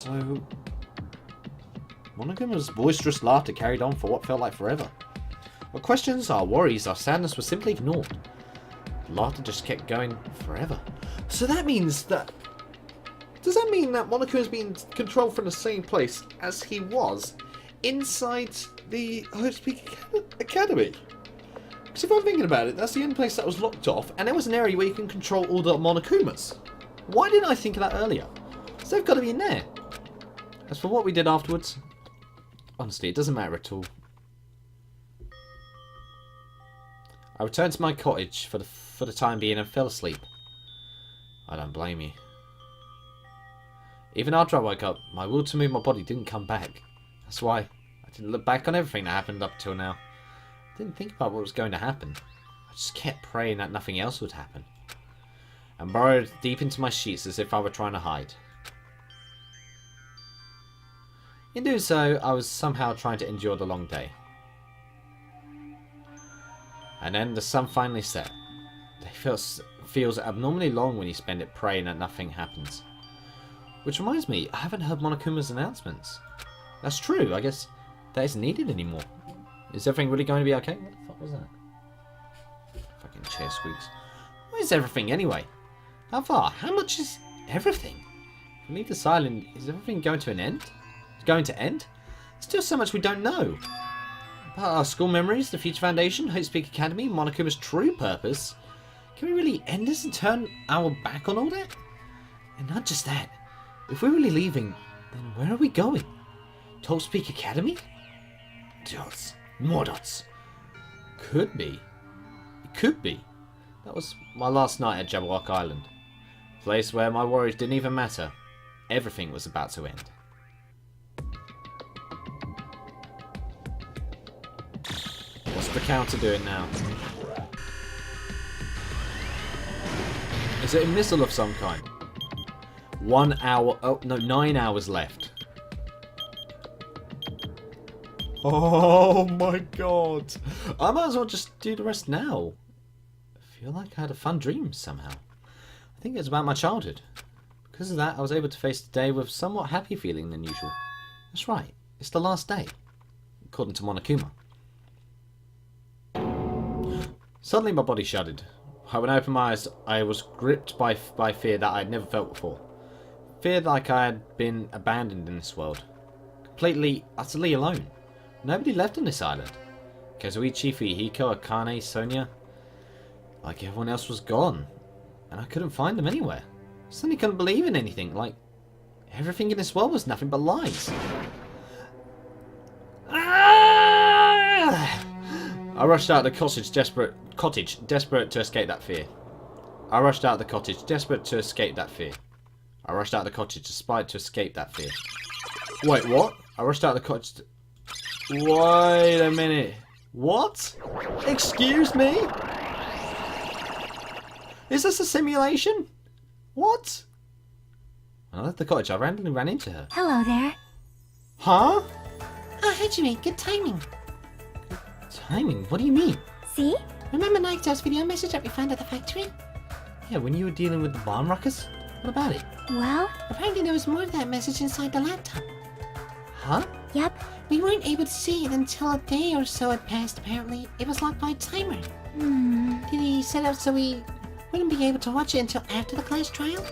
So... Monokuma's boisterous laughter carried on for what felt like forever. Our questions, our worries, our sadness were simply ignored. The laughter just kept going forever. So that means that... Does that mean that Monokuma's being controlled from the same place as he was inside the Hopepeak Academy? Because if I'm thinking about it, that's the only place that was locked off, and there was an area where you can control all the Monokumas. Why didn't I think of that earlier? So they've got to be in there. As for what we did afterwards, honestly, it doesn't matter at all. I returned to my cottage for the time being and fell asleep. I don't blame you. Even after I woke up, my will to move my body didn't come back. That's why I didn't look back on everything that happened up till now. I didn't think about what was going to happen. I just kept praying that nothing else would happen. And burrowed deep into my sheets as if I were trying to hide. In doing so, I was somehow trying to endure the long day. And then the sun finally set. It feels abnormally long when you spend it praying that nothing happens. Which reminds me, I haven't heard Monokuma's announcements. That's true, I guess that isn't needed anymore. Is everything really going to be okay? What the fuck was that? Fucking chair squeaks. Where's everything anyway? How far? How much is everything? If we leave this island, is everything going to an end? It's going to end? Still so much we don't know. About our school memories, the Future Foundation, Hopepeak Academy, Monokuma's true purpose. Can we really end this and turn our back on all that? And not just that. If we're really leaving, then where are we going? To Hopepeak Academy? Dots. More dots. Could be. It could be. That was my last night at Jabberwock Island. A place where my worries didn't even matter. Everything was about to end. What's the counter doing now? Is it a missile of some kind? 1 hour... Oh, no, 9 hours left. Oh my god. I might as well just do the rest now. I feel like I had a fun dream somehow. I think it's about my childhood. Because of that, I was able to face the day with somewhat happy feeling than usual. That's right. It's the last day. According to Monokuma. Suddenly my body shuddered. When I opened my eyes, I was gripped by fear that I had never felt before. Fear like I had been abandoned in this world. Completely, utterly alone. Nobody left on this island. Kazuichi, Fuyuhiko, Akane, Sonia. Like everyone else was gone. And I couldn't find them anywhere. I suddenly couldn't believe in anything. Like, everything in this world was nothing but lies. I rushed out of the cottage, desperate to escape that fear. I rushed out of the cottage, desperate to escape that fear. I rushed out of the cottage, despite to escape that fear. Wait, what? I rushed out of the cottage. Wait a minute. What? Excuse me? Is this a simulation? What? When I left the cottage, I randomly ran into her. Hello there. Huh? Oh, Hajime, good timing. Timing? What do you mean? See? Remember Naito's video message that we found at the factory? Yeah, when you were dealing with the bomb ruckus? What about it? Well? Apparently there was more of that message inside the laptop. Huh? Yep. We weren't able to see it until a day or so had passed, apparently. It was locked by a timer. Did he set up so we wouldn't be able to watch it until after the class trial?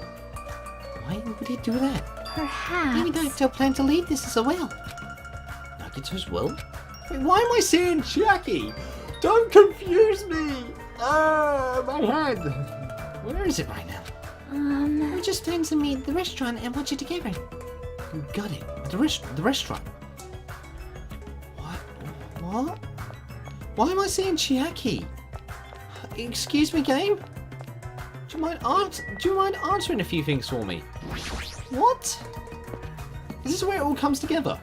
Why would he do that? Perhaps. Maybe Naito planned to leave this as a will. Nagito's will? Wait, why am I saying Chiaki? Don't confuse me! My head! Where is it right now? We just planned to meet at the restaurant and watch it together. You got it. The restaurant. What? Why am I saying Chiaki? Excuse me, game? Do you mind answering a few things for me? What? Is this where it all comes together?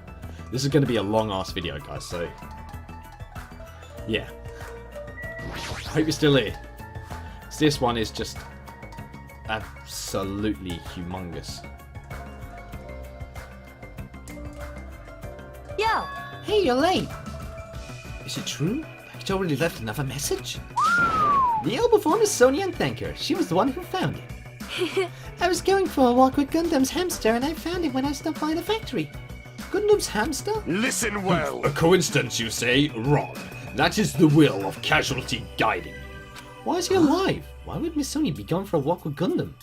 This is going to be a long-ass video, guys, so... yeah. I hope you're still here. This one is just... absolutely humongous. Yo! Hey, you're late. Is it true? Nagito already left another message? The L before Miss Sonia and thank her. She was the one who found it. I was going for a walk with Gundam's hamster and I found it when I stopped by the factory. Gundam's hamster? Listen well. A coincidence, you say? Wrong. That is the will of Casualty Guiding. Why is he alive? Why would Miss Sonia be going for a walk with Gundam?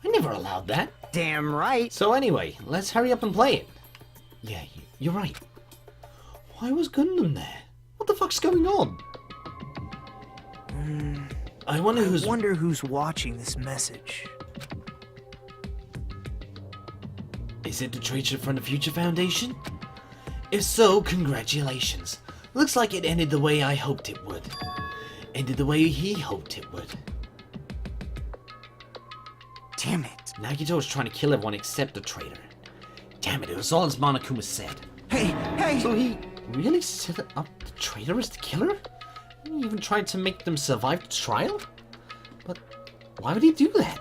I never allowed that. Damn right. So anyway, let's hurry up and play it. Yeah, you're right. Why was Gundam there? What the fuck's going on? I wonder who's watching this message. Is it the traitor from the Future Foundation? If so, congratulations. Looks like it ended the way I hoped it would. Ended the way he hoped it would. Damn it. Nagito was trying to kill everyone except the traitor. Damn it was all as Monokuma said. Hey! So he really set up the traitor as the killer? He even tried to make them survive the trial? But why would he do that?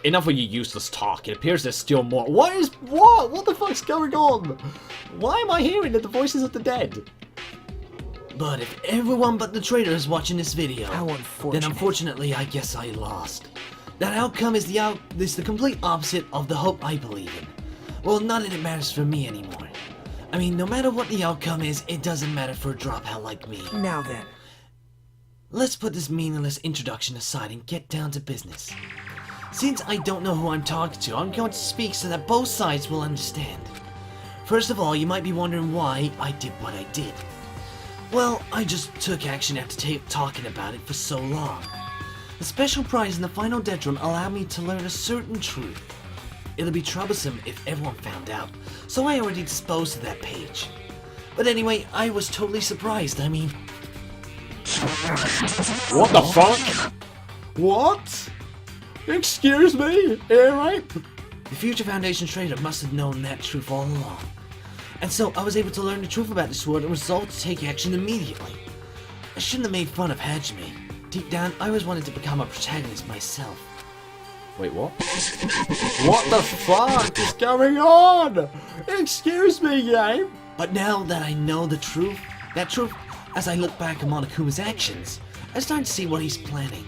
Enough of your useless talk. It appears there's still more. What? What the fuck's going on? Why am I hearing the voices of the dead? But if everyone but the traitor is watching this video, How unfortunate. then unfortunately I guess I lost. That outcome is the complete opposite of the hope I believe in. Well, not that it matters for me anymore. I mean, no matter what the outcome is, it doesn't matter for a dropout like me. Now then. Let's put this meaningless introduction aside and get down to business. Since I don't know who I'm talking to, I'm going to speak so that both sides will understand. First of all, you might be wondering why I did what I did. Well, I just took action after talking about it for so long. The special prize in the final Detron allowed me to learn a certain truth. It'll be troublesome if everyone found out, so I already disposed of that page. But anyway, I was totally surprised, I mean... What the fuck? What? Excuse me, alright? The Future Foundation traitor must have known that truth all along. And so I was able to learn the truth about the sword and resolved to take action immediately. I shouldn't have made fun of Hajime. Deep down, I always wanted to become a protagonist myself. Wait, what? What the fuck is going on? Excuse me, game. But now that I know the truth, as I look back on Monokuma's actions, I start to see what he's planning.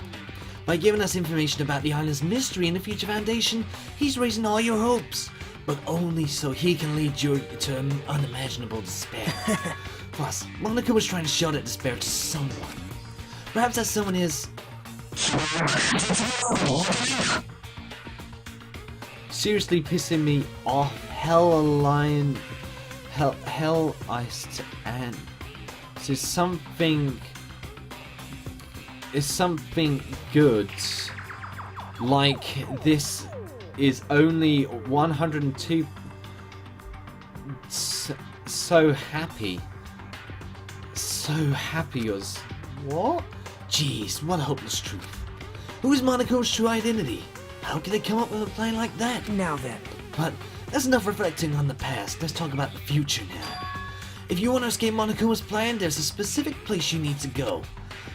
By giving us information about the island's mystery in the Future Foundation, he's raising all your hopes, but only so he can lead you to unimaginable despair. Plus, Monokuma's trying to show that despair to someone. Perhaps that someone is... Seriously pissing me off. Hell I stand. So is something good. Like this is only 102. So happy. So happy as what? Jeez, what a hopeless truth. Who is Monaco's true identity? How can they come up with a plan like that? Now then. But that's enough reflecting on the past. Let's talk about the future now. If you want to escape Monokuma's plan, there's a specific place you need to go.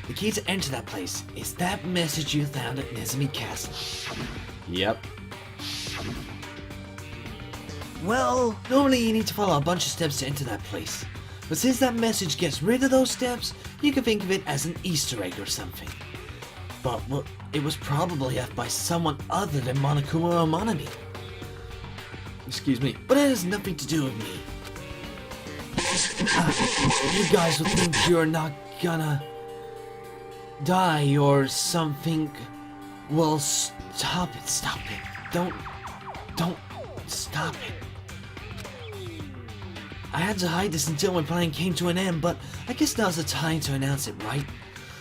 The key to enter that place is that message you found at Nezumi Castle. Yep. Well, normally you need to follow a bunch of steps to enter that place. But since that message gets rid of those steps, you can think of it as an Easter egg or something. But it was probably left by someone other than Monokuma or Monami. Excuse me, but it has nothing to do with me. You guys would think you're not gonna die or something. Well, stop it. Don't stop it. I had to hide this until my plan came to an end, but I guess now's the time to announce it, right?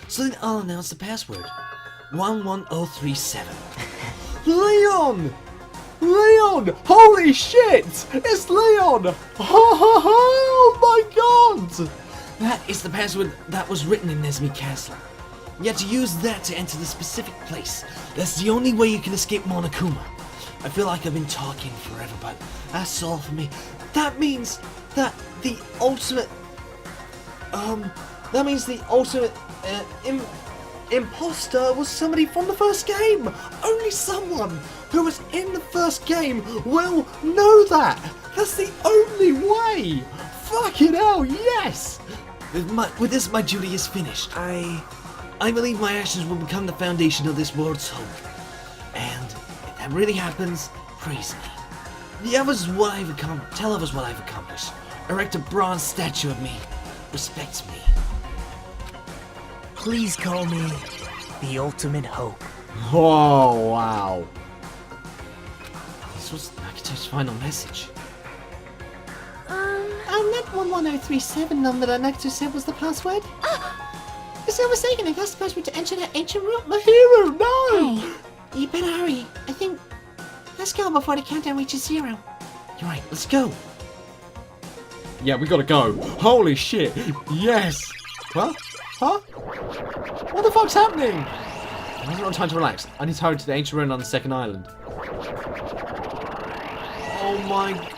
So then I'll announce the password. 11037. Leon! Holy shit! It's Leon! Oh my god! That is the password that was written in Nezumi Castle. You have to use that to enter the specific place. That's the only way you can escape Monokuma. I feel like I've been talking forever, but that's all for me. That means that the ultimate... imposter was somebody from the first game. Only someone who was in the first game will know that. That's the only way. Fucking hell, yes. With this, my duty is finished. I believe my actions will become the foundation of this world's hope. And that really happens, praise me. Tell others what I've accomplished. Erect a bronze statue of me. Respect me. Please call me the ultimate hope. Oh, wow. This was Nakato's final message. That 11037 number that Nakato said was the password. Is that mistaken? I guess the password to enter that ancient room. My hero, no! Hey, You better hurry. I think... Let's go before the countdown reaches 0. You're right, let's go. Yeah, we gotta go. Holy shit. Yes. Huh? Huh? What the fuck's happening? I haven't got time to relax. I need to hurry to the ancient ruin on the second island. Oh my...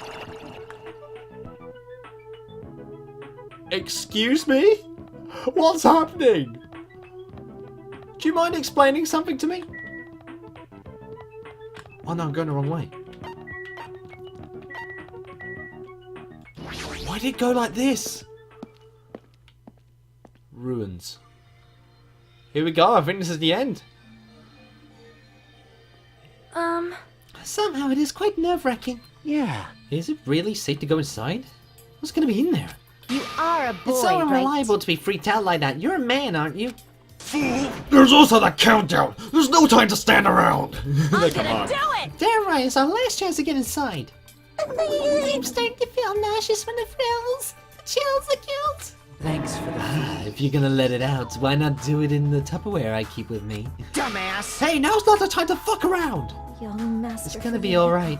Excuse me? What's happening? Do you mind explaining something to me? Oh no, I'm going the wrong way. Why did it go like this? Ruins. Here we go, I think this is the end. Somehow it is quite nerve-wracking. Yeah. Is it really safe to go inside? What's going to be in there? you are a boy, It's so right? unreliable to be freaked out like that. You're a man, aren't you? There's also the countdown. There's no time to stand around. I'm Come gonna on. do it! Damn right, it's our last chance to get inside. I'm starting to feel nauseous from the frills. The chills, the guilt. Thanks for the If you're going to let it out, why not do it in the Tupperware I keep with me? dumbass. Hey, now's not the time to fuck around! Young master. It's gonna be alright.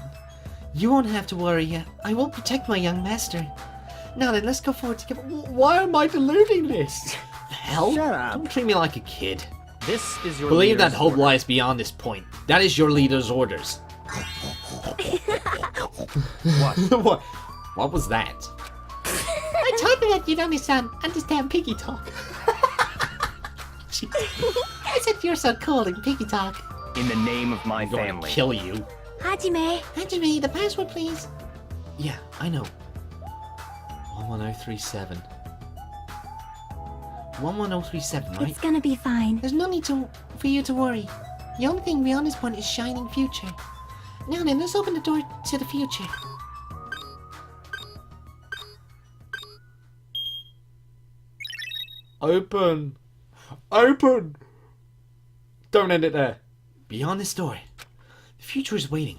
You won't have to worry yet. I will protect my young master. Now then, let's go forward together. Why am I deluding this? The hell? Shut up. Don't treat me like a kid. This is your Believe that leader's hope order. lies beyond this point. That is your leader's orders. What? What was that? I told you that you'd understand piggy talk. I said you're so cool in piggy talk. In the name of my I'm going family. to kill you. Hajime. Hajime, the password, please. Yeah, I know. 11037. 11037, right? It's gonna be fine. There's no need for you to worry. The only thing beyond this point is shining future. Now then, let's open the door to the future. Open! Open! Don't end it there. Beyond this door, the future is waiting.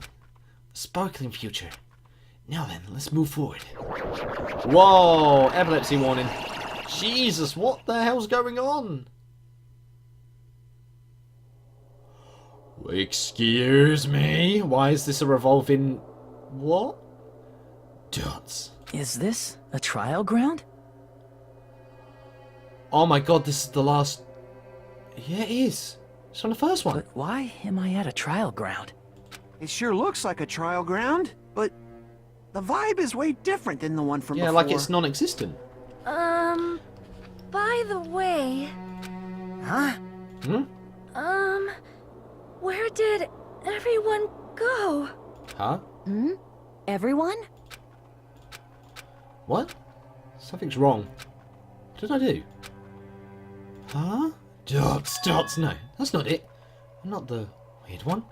A sparkling future. Now then, let's move forward. Whoa! Epilepsy warning. Jesus, what the hell's going on? Excuse me? Why is this a revolving... what? Dots. Is this a trial ground? Oh my god, this is the last... Yeah, it is. It's from the first one. But why am I at a trial ground? It sure looks like a trial ground, but the vibe is way different than the one from Yeah, before. like it's non-existent. By the way, Huh? Hmm? where did everyone go? Huh? Everyone? What? Something's wrong. What did I do? Huh? Dots, no. That's not it. I'm not the weird one.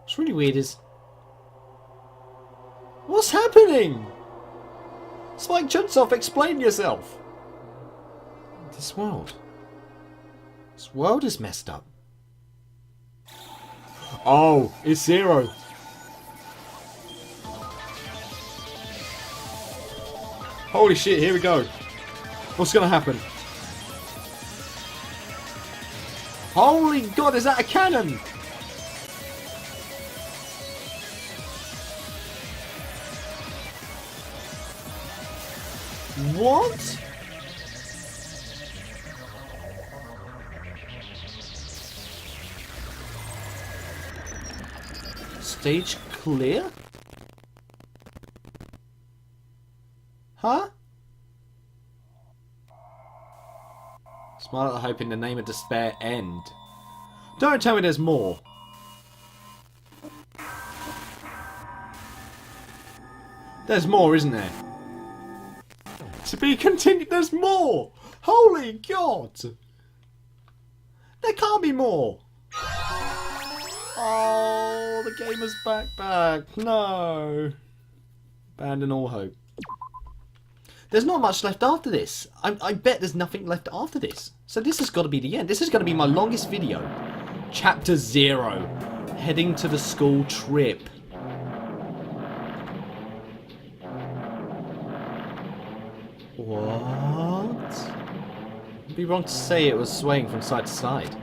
What's really weird is... what's happening? Spike Chunsoft, explain yourself. This world. This world is messed up. Oh, it's 0. Holy shit, here we go. What's gonna happen? Holy god, is that a cannon? What? Stage clear? Huh? Smile at the hope in the name of despair end. Don't tell me there's more. There's more, isn't there? To be continued, there's more! Holy god! There can't be more! Oh. Oh, the gamer's backpack. No. Abandon all hope. There's not much left after this. I bet there's nothing left after this. So this has got to be the end. This is going to be my longest video. Chapter 0. Heading to the school trip. What? It'd be wrong to say it was swaying from side to side.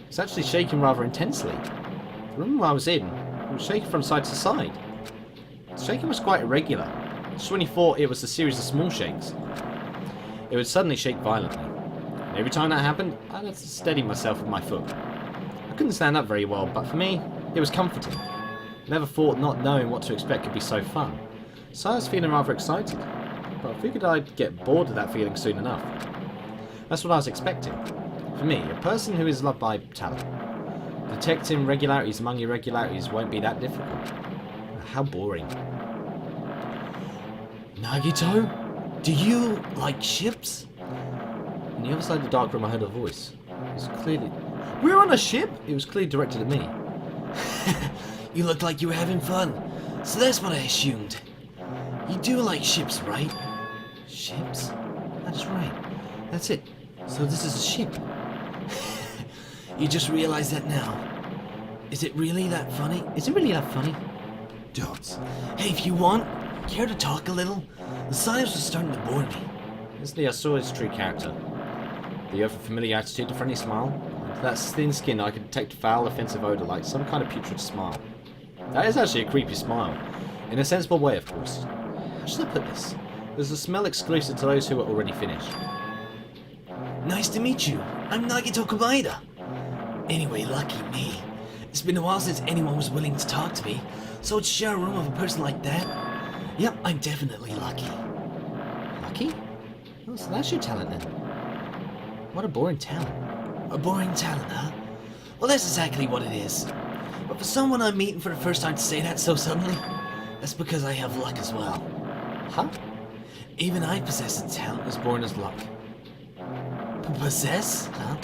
It's actually shaking rather intensely. The room I was in, it was shaking from side to side. The shaking was quite irregular. Just when you thought it was a series of small shakes, it would suddenly shake violently. And every time that happened, I'd have to steady myself with my foot. I couldn't stand up very well, but for me, it was comforting. I never thought not knowing what to expect could be so fun. So I was feeling rather excited, but I figured I'd get bored of that feeling soon enough. That's what I was expecting. For me, a person who is loved by talent, detecting regularities among irregularities won't be that difficult. How boring. Nagito, do you like ships? On the other side of the dark room I heard a voice. It was clearly... We're on a ship? It was clearly directed at me. You look like you were having fun, so that's what I assumed. You do like ships, right? Ships? That's right. That's it. So this is a ship. You just realized that now. Is it really that funny? Is it really that funny? Don't. Hey, if you want, care to talk a little? The science was starting to bore me. Instantly I saw his true character. The earth of familiar attitude, the friendly smile. To that thin skin I could detect foul, offensive odour like some kind of putrid smile. That is actually a creepy smile. In a sensible way, of course. How should I put this? There's a smell exclusive to those who are already finished. Nice to meet you. I'm Nagito Komaeda. Anyway, lucky me. It's been a while since anyone was willing to talk to me, so to share a room with a person like that, yep, I'm definitely lucky. Lucky? Oh, so that's your talent then. What a boring talent. A boring talent, huh? Well, that's exactly what it is. But for someone I'm meeting for the first time to say that so suddenly, that's because I have luck as well. Huh? Even I possess a talent as boring as luck. Possess? Huh?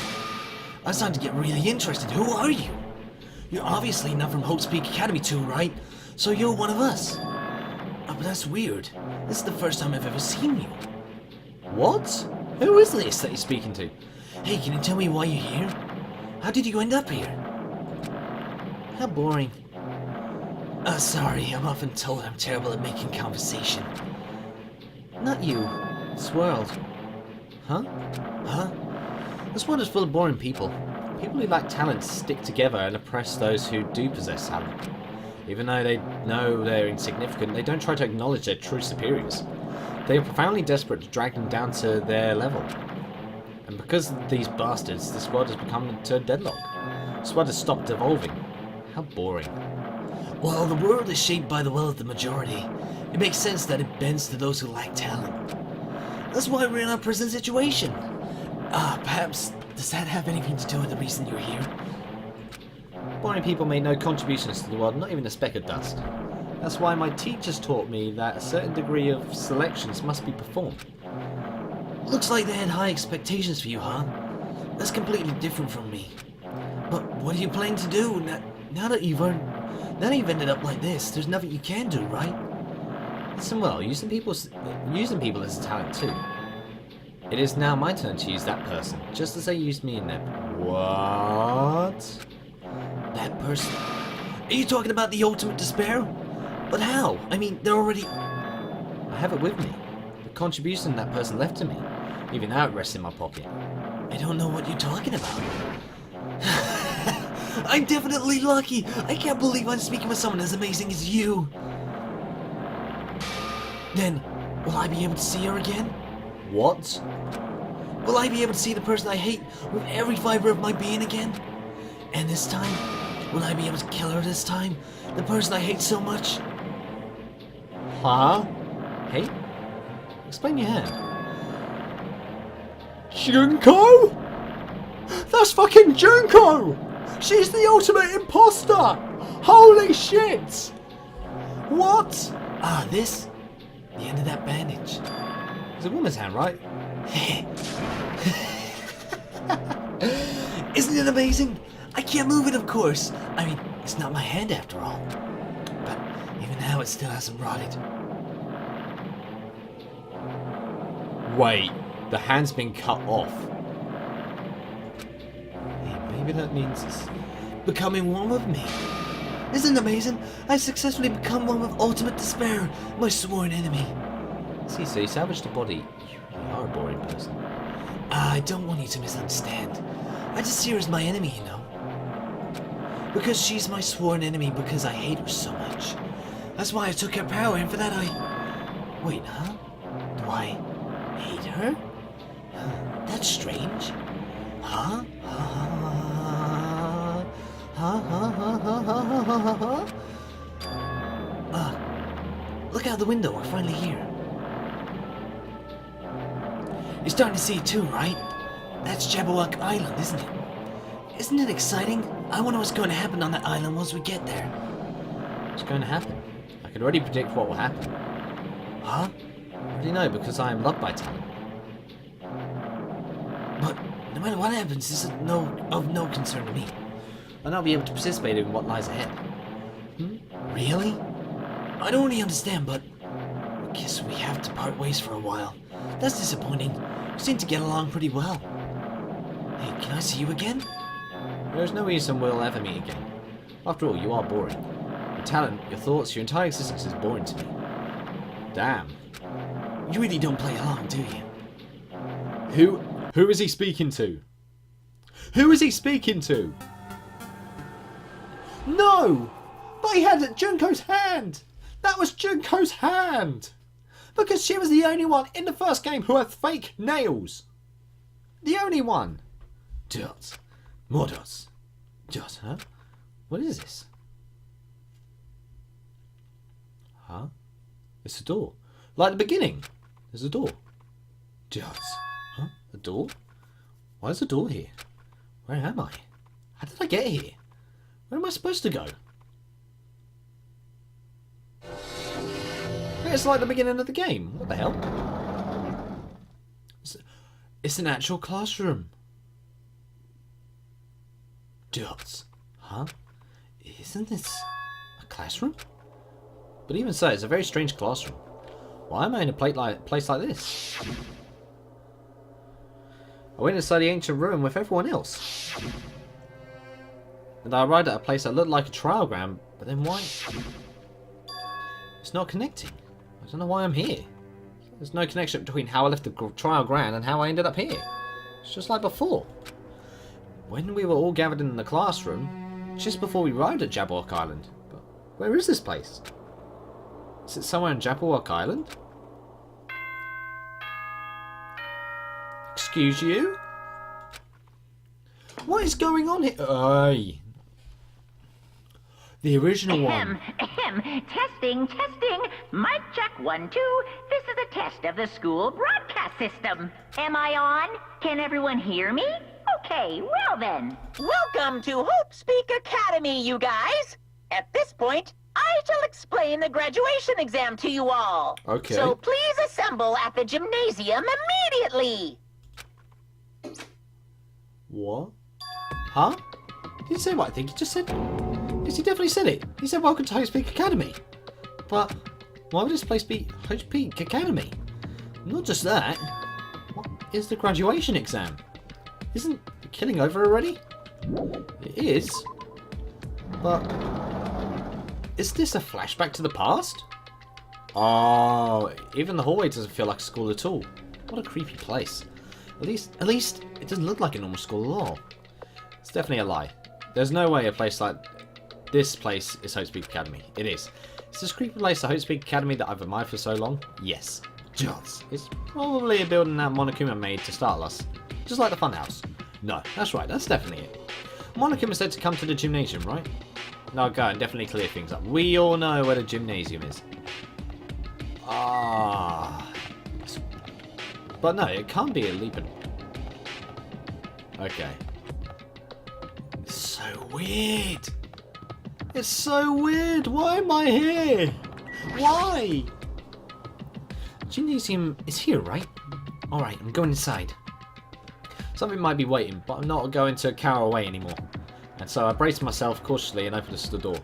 I was starting to get really interested. Who are you? You're obviously not from Hope's Peak Academy too, right? So you're one of us. But that's weird. This is the first time I've ever seen you. What? Who is this that you're speaking to? Hey, can you tell me why you're here? How did you end up here? How boring. Sorry, I'm often told I'm terrible at making conversation. Not you. This world. Huh? Huh? This world is full of boring people. People who lack talent stick together and oppress those who do possess talent. Even though they know they're insignificant, they don't try to acknowledge their true superiors. They are profoundly desperate to drag them down to their level. And because of these bastards, this world has become to a deadlock. This world has stopped evolving. How boring. Well, the world is shaped by the will of the majority. It makes sense that it bends to those who lack talent. That's why we're in our present situation. Perhaps, does that have anything to do with the reason you're here? Boring people made no contributions to the world, not even a speck of dust. That's why my teachers taught me that a certain degree of selections must be performed. Looks like they had high expectations for you, huh? That's completely different from me. But what are you planning to do now that you've ended up like this? There's nothing you can do, right? Listen well, using people as a talent too. It is now my turn to use that person, just as they used me in them. What? That person? Are you talking about the ultimate despair? But how? I mean, they're already... I have it with me. The contribution that person left to me. Even now it rests in my pocket. I don't know what you're talking about. I'm definitely lucky. I can't believe I'm speaking with someone as amazing as you. Then, will I be able to see her again? What? Will I be able to see the person I hate with every fiber of my being again? And this time, will I be able to kill her this time? The person I hate so much? Huh? Hey? Explain your hand. Junko? That's fucking Junko! She's the ultimate imposter! Holy shit! What? This? The end of that bandage. It's a woman's hand, right? Isn't it amazing? I can't move it, of course. I mean, It's not my hand after all. But even now it still hasn't rotted. Wait, the hand's been cut off. Hey, maybe that means it's becoming one with me. Isn't it amazing? I successfully become one with ultimate despair, my sworn enemy. See, so you salvaged the body. You are a boring person. I don't want you to misunderstand. I just see her as my enemy, you know. Because she's my sworn enemy because I hate her so much. That's why I took her power, and for that I... Wait, huh? Do I hate her? That's strange. Huh? Look out the window, we're finally here. You're starting to see it too, right? That's Jabberwock Island, isn't it? Isn't it exciting? I wonder what's going to happen on that island once we get there. What's going to happen? I can already predict what will happen. Huh? I already know because I am loved by talent. But no matter what happens, this is of no concern to me. I'll not be able to participate in what lies ahead. Really? I don't really understand, but I guess we have to part ways for a while. That's disappointing. We seem to get along pretty well. Hey, can I see you again? There's no reason we'll ever meet again. After all, you are boring. Your talent, your thoughts, your entire existence is boring to me. Damn. You really don't play along, do you? Who is he speaking to? Who is he speaking to? No! But he had Junko's hand! That was Junko's hand! Because she was the only one in the first game who had fake nails. The only one. Dots. More dots. Dots, huh? What is this? Huh? It's a door. Like the beginning. There's a door. Dots. Huh? A door? Why is a door here? Where am I? How did I get here? Where am I supposed to go? It's like the beginning of the game. What the hell? It's an actual classroom. Dots. Huh? Isn't this a classroom? But even so, it's a very strange classroom. Why am I in a place like this? I went inside the ancient ruin with everyone else. And I arrived at a place that looked like a trial ground, but then why? It's not connecting. I don't know why I'm here. There's no connection between how I left the trial ground and how I ended up here. It's just like before. When we were all gathered in the classroom, just before we arrived at Jabberwock Island. But where is this place? Is it somewhere in Jabberwock Island? Excuse you? What is going on here? Aye. The original one. Testing. Mic check 1, 2. This is a test of the school broadcast system. Am I on? Can everyone hear me? Okay, well then. Welcome to Hope Speak Academy, you guys. At this point, I shall explain the graduation exam to you all. Okay. So please assemble at the gymnasium immediately. What? Huh? Did he say what I think he just said? Yes, he definitely said it. He said, welcome to Hope Speak Academy. But why would this place be Hope Speak Academy? Not just that. What is the graduation exam? Isn't the killing over already? It is. But is this a flashback to the past? Oh, even the hallway doesn't feel like a school at all. What a creepy place. At least it doesn't look like a normal school at all. It's definitely a lie. There's no way a place like this place is Hope Speak Academy. It is. Is this creepy place the Hope Speak Academy that I've admired for so long? Yes. Just. It's probably a building that Monokuma made to startle us. Just like the funhouse. No, that's right, that's definitely it. Monokuma said to come to the gymnasium, right? No, go and definitely clear things up. We all know where the gymnasium is. Ah. But no, it can't be a leaping. Okay. It's so weird. It's so weird. Why am I here? Why? Gymnasium is here, right? Alright, I'm going inside. Something might be waiting, but I'm not going to cower away anymore. And so I braced myself cautiously and opened the door.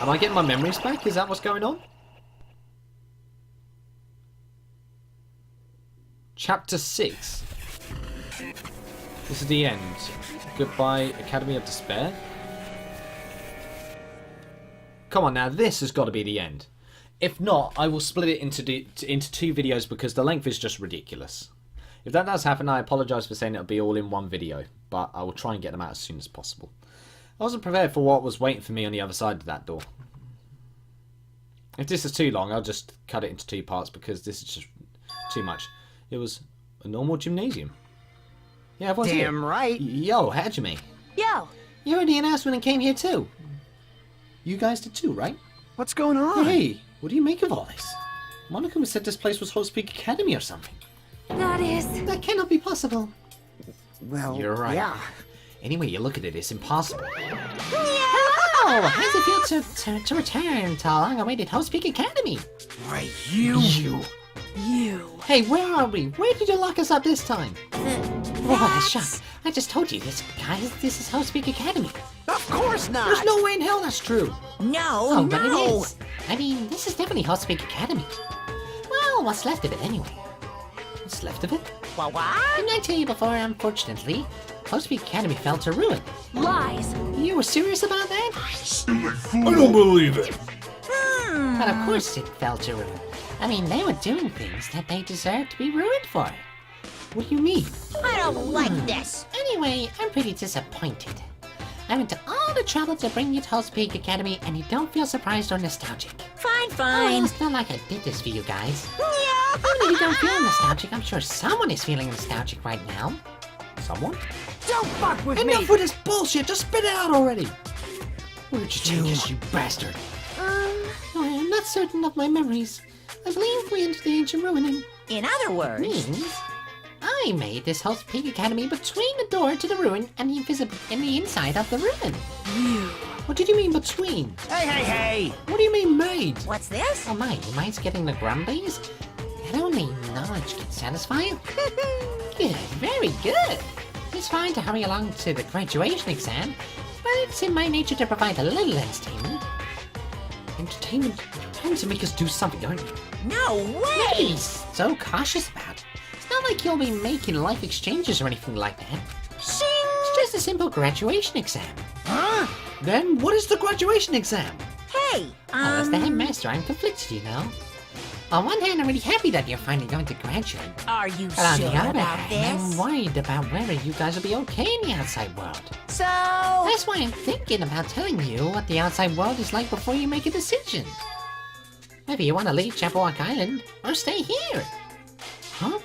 Am I getting my memories back? Is that what's going on? Chapter 6. This is the end. Goodbye, Academy of Despair. Come on now, this has got to be the end. If not, I will split it into two videos because the length is just ridiculous. If that does happen, I apologise for saying it'll be all in one video, but I will try and get them out as soon as possible. I wasn't prepared for what was waiting for me on the other side of that door. If this is too long, I'll just cut it into 2 parts because this is just too much. It was a normal gymnasium. Yeah, everyone's here. Damn right. Yo, Hajime. Yo, you heard the announcement and came here too. You guys did too, right? What's going on? Hey, what do you make of all this? Monica said this place was Host Peak Academy or something. That cannot be possible. Well, You're right. yeah. Anyway, you look at it, it's impossible. Hello! How does it feel to return to our long-awaited Host Peak Academy? Right, you. Hey, where are we? Where did you lock us up this time? What a shock. I just told you this, guys. This is Host Peak Academy. Of course not. There's no way in hell that's true. Oh, but it is. I mean, this is definitely Host Peak Academy. Well, what's left of it anyway? What's left of it? What? Didn't I tell you before, unfortunately, Host Peak Academy fell to ruin? Lies. You were serious about that? I don't believe it. But of course it fell to ruin. I mean, they were doing things that they deserved to be ruined for. What do you mean? I don't like this. Anyway, I'm pretty disappointed. I went to all the trouble to bring you to Host Peak Academy, and you don't feel surprised or nostalgic. Fine, Oh, fine. it's not like I did this for you guys. Even if you don't feel nostalgic, I'm sure someone is feeling nostalgic right now. Someone? Don't fuck with me! Enough with this bullshit! Just spit it out already! Where did you take us, you bastard? I'm not certain of my memories. I believe we entered the ancient ruin In other words, means I made this Host Peak Academy between the door to the ruin and the inside of the ruin. What did you mean between? Hey! What do you mean made? what's this? Oh my, your mind's getting the grumblies? That only knowledge can satisfy you? Good, very good. It's fine to hurry along to the graduation exam, but it's in my nature to provide a little entertainment. Entertainment? You're trying to make us do something, aren't you? No What are way! you so cautious about? It's not like you'll be making life exchanges or anything like that. It's just a simple graduation exam. Then what is the graduation exam? Hey, As the headmaster, I'm conflicted, you know. On one hand, I'm really happy that you're finally going to graduate. are you But on sure the other about hand, I'm this? worried about whether you guys will be okay in the outside world. So, That's why I'm thinking about telling you what the outside world is like before you make a decision. Maybe you want to leave Jabberwock Island, or stay here. Huh?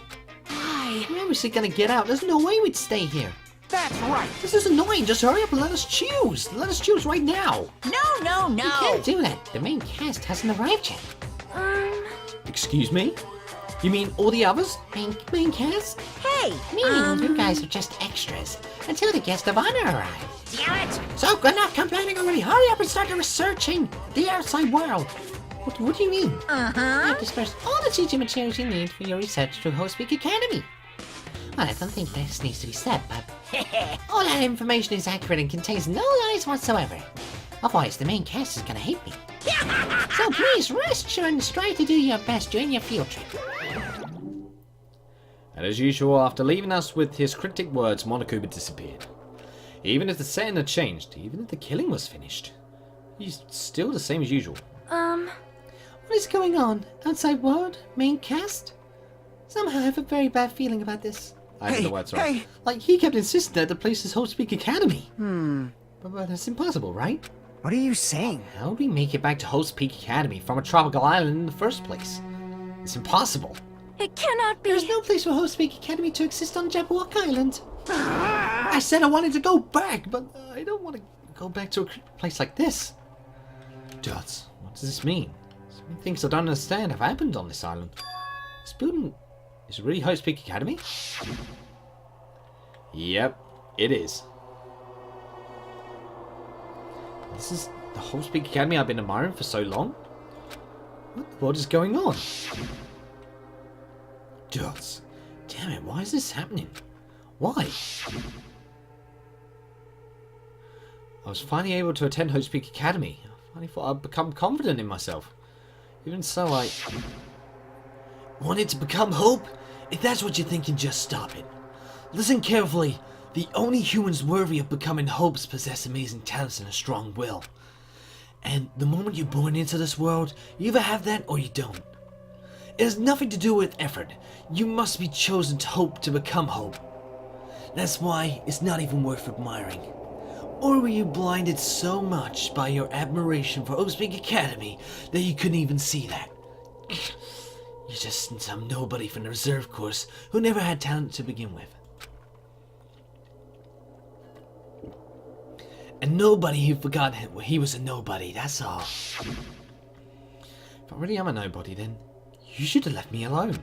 why? We're obviously gonna get out. There's no way we'd stay here. That's right. This is annoying. Just hurry up and let us choose. Let us choose right now. No, You no. can't do that. The main cast hasn't arrived yet. Excuse me? You mean all the others? Main cast? Hey, Meaning you guys are just extras until the guest of honor arrives. damn it! So good, enough complaining already. Hurry up and start researching the outside world. What do you mean? I've dispersed all the teaching materials you need for your research through Host Peak Academy. Well, I don't think this needs to be said, but all that information is accurate and contains no lies whatsoever. Otherwise, the main cast is gonna hate me. So please rest assured and strive to do your best during your field trip. And as usual, after leaving us with his cryptic words, Monokuma disappeared. Even if the setting had changed, even if the killing was finished, he's still the same as usual. What is going on? Outside world? Main cast? Somehow I have a very bad feeling about this. I have Hey, the words right. hey. Like, he kept insisting that the place is Host Peak Academy. But that's impossible, right? What are you saying? How would we make it back to Host Peak Academy from a tropical island in the first place? It's impossible. It cannot be. There's no place for Host Peak Academy to exist on Jabberwock Island. I said I wanted to go back, but I don't want to go back to a place like this. Dots, what does this mean? So many things I don't understand have happened on this island. This building is it really Host Peak Academy? Yep, it is. This is the Host Peak Academy I've been admiring for so long? What is going on? Dots, damn it, why is this happening? Why? I was finally able to attend Hope's Peak Academy. I finally thought I'd become confident in myself. Even so, I Wanted to become Hope? If that's what you're thinking, just stop it. Listen carefully. The only humans worthy of becoming Hopes possess amazing talents and a strong will. And the moment you're born into this world, you either have that or you don't. It has nothing to do with effort. You must be chosen to Hope to become Hope. That's why it's not even worth admiring. Or were you blinded so much by your admiration for Hope's Peak Academy that you couldn't even see that? You're just some nobody from the reserve course who never had talent to begin with. And nobody who forgot he was a nobody, that's all. If I really am a nobody, then you should have left me alone.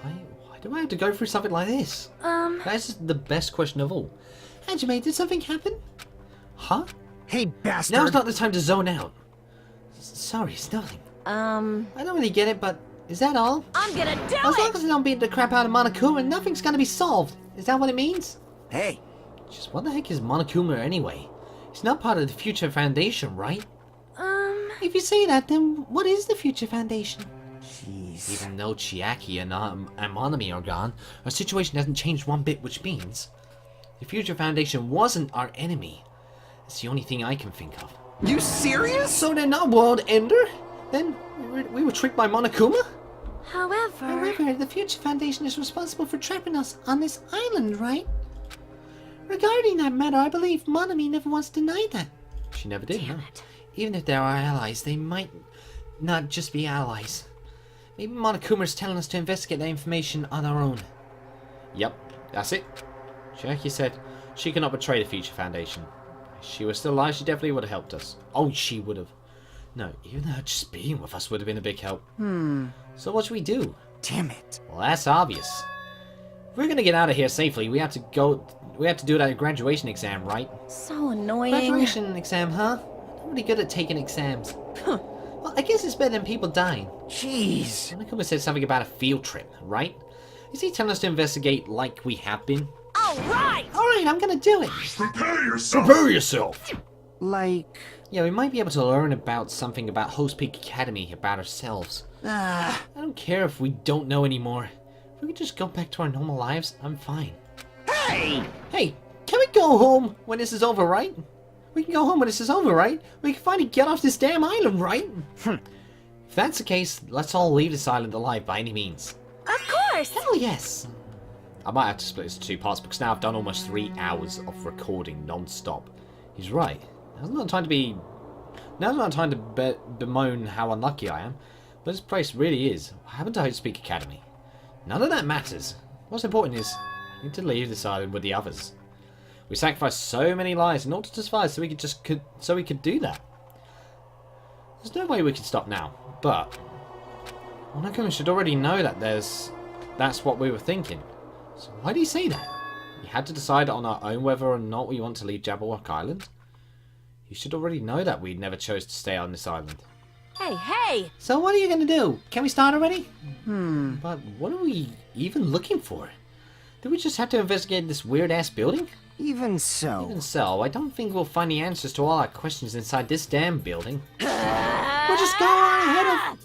Why do I have to go through something like this? That's the best question of all. Hajime, did something happen? Huh? Hey, bastard! Now's not the time to zone out. Sorry, it's nothing. I don't really get it, but is that all? I'm gonna do As long as I don't beat the crap out of Monokuma, nothing's gonna be solved. Is that what it means? Hey, Just what the heck is Monokuma anyway? He's not part of the Future Foundation, right? If you say that, then what is the Future Foundation? jeez. Even though Chiaki and Amonami are gone, our situation hasn't changed one bit, which means the Future Foundation wasn't our enemy. It's the only thing I can think of. You serious? So they're not World Ender? Then we were tricked by Monokuma? However, the Future Foundation is responsible for trapping us on this island, right? Regarding that matter, I believe Monami never once denied that. She never did, no. Even if they're our allies, they might not just be allies. Maybe Monokuma's telling us to investigate that information on our own. Yep, that's it. Chiaki said she cannot betray the Future Foundation. If she was still alive, she definitely would have helped us. Oh, she would have. No, even her just being with us would have been a big help. So what should we do? Damn it. Well, that's obvious. If we're gonna get out of here safely, we have to do that graduation exam, right? So annoying. Graduation exam, huh? I'm not really good at taking exams. Well, I guess it's better than people dying. Jeez. Monokuma said something about a field trip, right? Is he telling us to investigate like we have been? Alright! Alright, I'm gonna do it. Prepare yourself! Like, Yeah, we might be able to learn about something about Hope's Peak Academy about ourselves. I don't care if we don't know anymore. If we could just go back to our normal lives, I'm fine. hey! Hey, can we go home when this is over, right? We can go home when this is over, right? We can finally get off this damn island, right? If that's the case, let's all leave this island alive by any means. Of course! Hell yes. I might have to split this into 2 parts because now I've done almost 3 hours of recording non-stop. He's right. Now's not time to bemoan how unlucky I am, but this place really is. What happened to Hope's Peak Academy? None of that matters. What's important is I need to leave this island with the others. We sacrificed so many lives in order to survive, so we could do that. There's no way we can stop now, but Monokuma should already know that that's what we were thinking. So why do you say that? We had to decide on our own whether or not we want to leave Jabberwock Island. You should already know that we never chose to stay on this island. Hey! So what are you gonna do? Can we start already? But what are we even looking for? Did we just have to investigate this weird-ass building? Even so. Even so, I don't think we'll find the answers to all our questions inside this damn building. We'll just go on ahead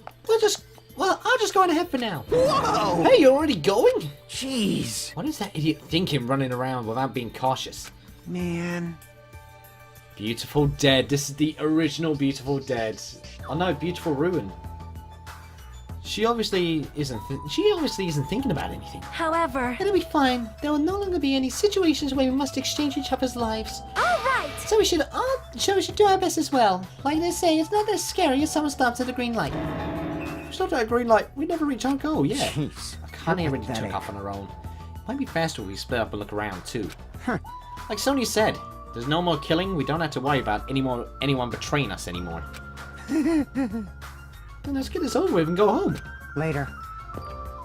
I'll just go on ahead for now. Whoa! Hey, you're already going? Jeez. What is that idiot thinking running around without being cautious? Man. Beautiful Dead. This is the original Beautiful Dead. Oh no, Beautiful Ruin. She obviously isn't thinking about anything. However... It'll be fine. There will no longer be any situations where we must exchange each other's lives. Alright! So we should do our best as well. Like they say, it's not as scary as someone stops at a green light. Stop at a green light. We never reach our goal, yeah. Jeez. I can't You're already took pathetic. off on our own. Might be faster if we split up and look around too. Like Sony said, there's no more killing. We don't have to worry about anyone betraying us anymore. Then let's get this over with and go home. Later.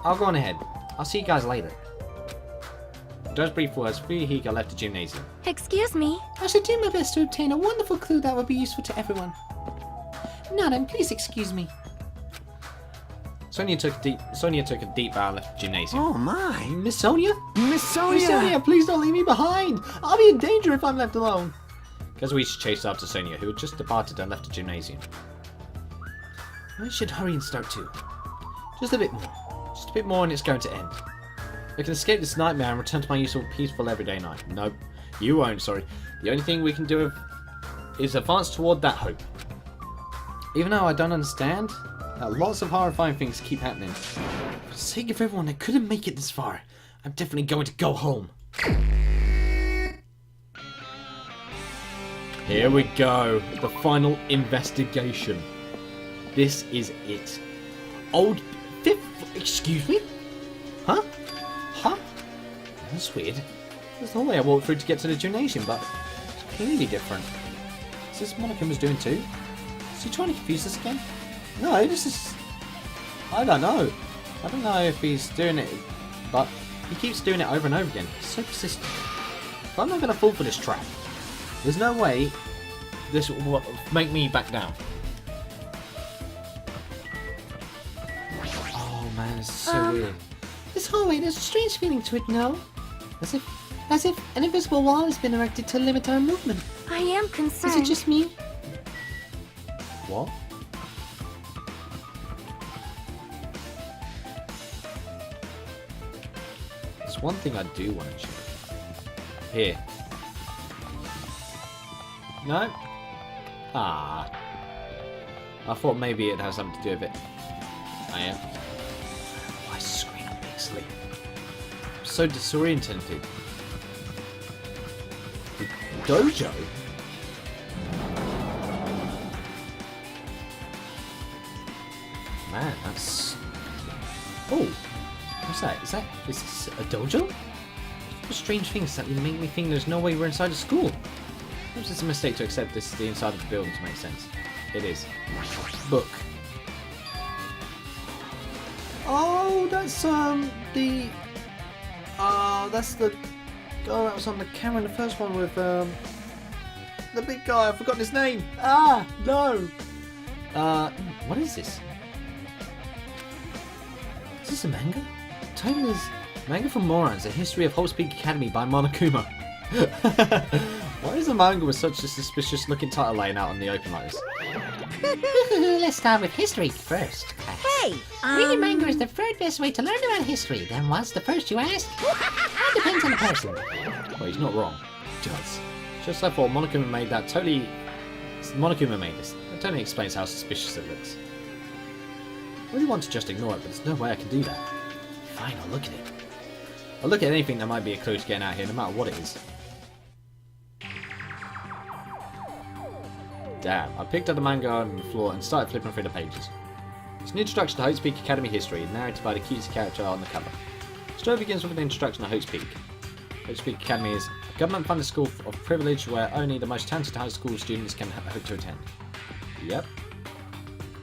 I'll go on ahead. I'll see you guys later. Those brief words, Heikky left the gymnasium. Excuse me? I should do my best to obtain a wonderful clue that will be useful to everyone. Madam, please excuse me. Sonia took a deep bow and left the gymnasium. Oh my. Miss Sonia? Miss Sonia! Miss Sonia, please don't leave me behind! I'll be in danger if I'm left alone. Kazuichi chased after Sonia, who had just departed and left the gymnasium. I should hurry and start too. Just a bit more. Just a bit more and it's going to end. I can escape this nightmare and return to my usual peaceful everyday night. Nope. You won't, sorry. The only thing we can do is advance toward that hope. Even though I don't understand, lots of horrifying things keep happening. For the sake of everyone that couldn't make it this far, I'm definitely going to go home. Here we go. The final investigation. This is it. Old... Excuse me? Huh? Huh? That's weird. That's the way I walked through to get to the gymnasium, but it's clearly different. Is this what Monokuma's doing too? Is he trying to confuse us again? No, this is... I don't know. I don't know if he's doing it, but he keeps doing it over and over again. He's so persistent. But I'm not going to fall for this trap. There's no way this will make me back down. Oh man, it's so weird. This hallway, there's a strange feeling to it, no? As if an invisible wall has been erected to limit our movement. I am concerned. Is it just me? What? There's one thing I do want to check. Here. No? Ah. I thought maybe it has something to do with it. I am. Why is the screen on big sleep? I'm so disoriented. The dojo? Man, that's... Oh! What's that? Is this a dojo? What strange things that make me think there's no way we're inside a school? Perhaps it's a mistake to accept this is the inside of the building to make sense. It is. Book. Oh, that's that's the guy that was on the camera in the first one with the big guy. I've forgotten his name. Ah, no. What is this? Is this a manga? The title is Manga for Morons: A History of Hope's Peak Academy by Monokuma. Why is a manga with such a suspicious looking title laying out in the open like this? Let's start with history first. Hey, Reading manga is the third best way to learn about history. Then what's the first, you ask? It depends on the person. Well, he's not wrong. Just I thought Monokuma made that totally... Monokuma made this. That totally explains how suspicious it looks. I really want to just ignore it, but there's no way I can do that. Fine, I'll look at it. I'll look at anything that might be a clue to getting out here, no matter what it is. Damn, I picked up the manga on the floor and started flipping through the pages. It's an introduction to Hope's Peak Academy history, narrated by the cutest character on the cover. The story begins with an introduction to Hope's Peak. Hope's Peak Academy is a government-funded school of privilege where only the most talented high school students can hope to attend. Yep.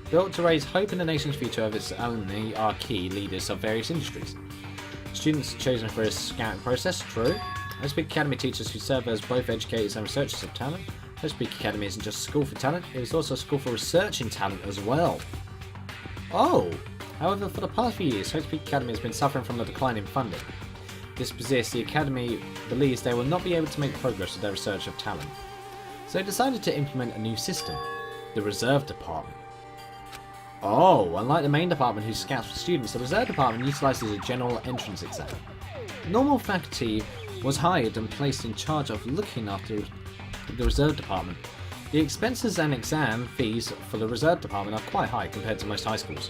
Built to raise hope in the nation's future of its alumni are key leaders of various industries. Students are chosen for a scouting process, true. Hope's Peak Academy teachers who serve as both educators and researchers of talent. Hope's Peak Academy isn't just a school for talent, it is also a school for researching talent as well. Oh! However, for the past few years, Hope's Peak Academy has been suffering from a decline in funding. This persists, the Academy believes they will not be able to make progress with their research of talent. So they decided to implement a new system, the Reserve Department. Oh, unlike the main department who scouts for students, the Reserve Department utilises a general entrance exam. Normal faculty was hired and placed in charge of looking after the Reserve Department. The expenses and exam fees for the Reserve Department are quite high compared to most high schools.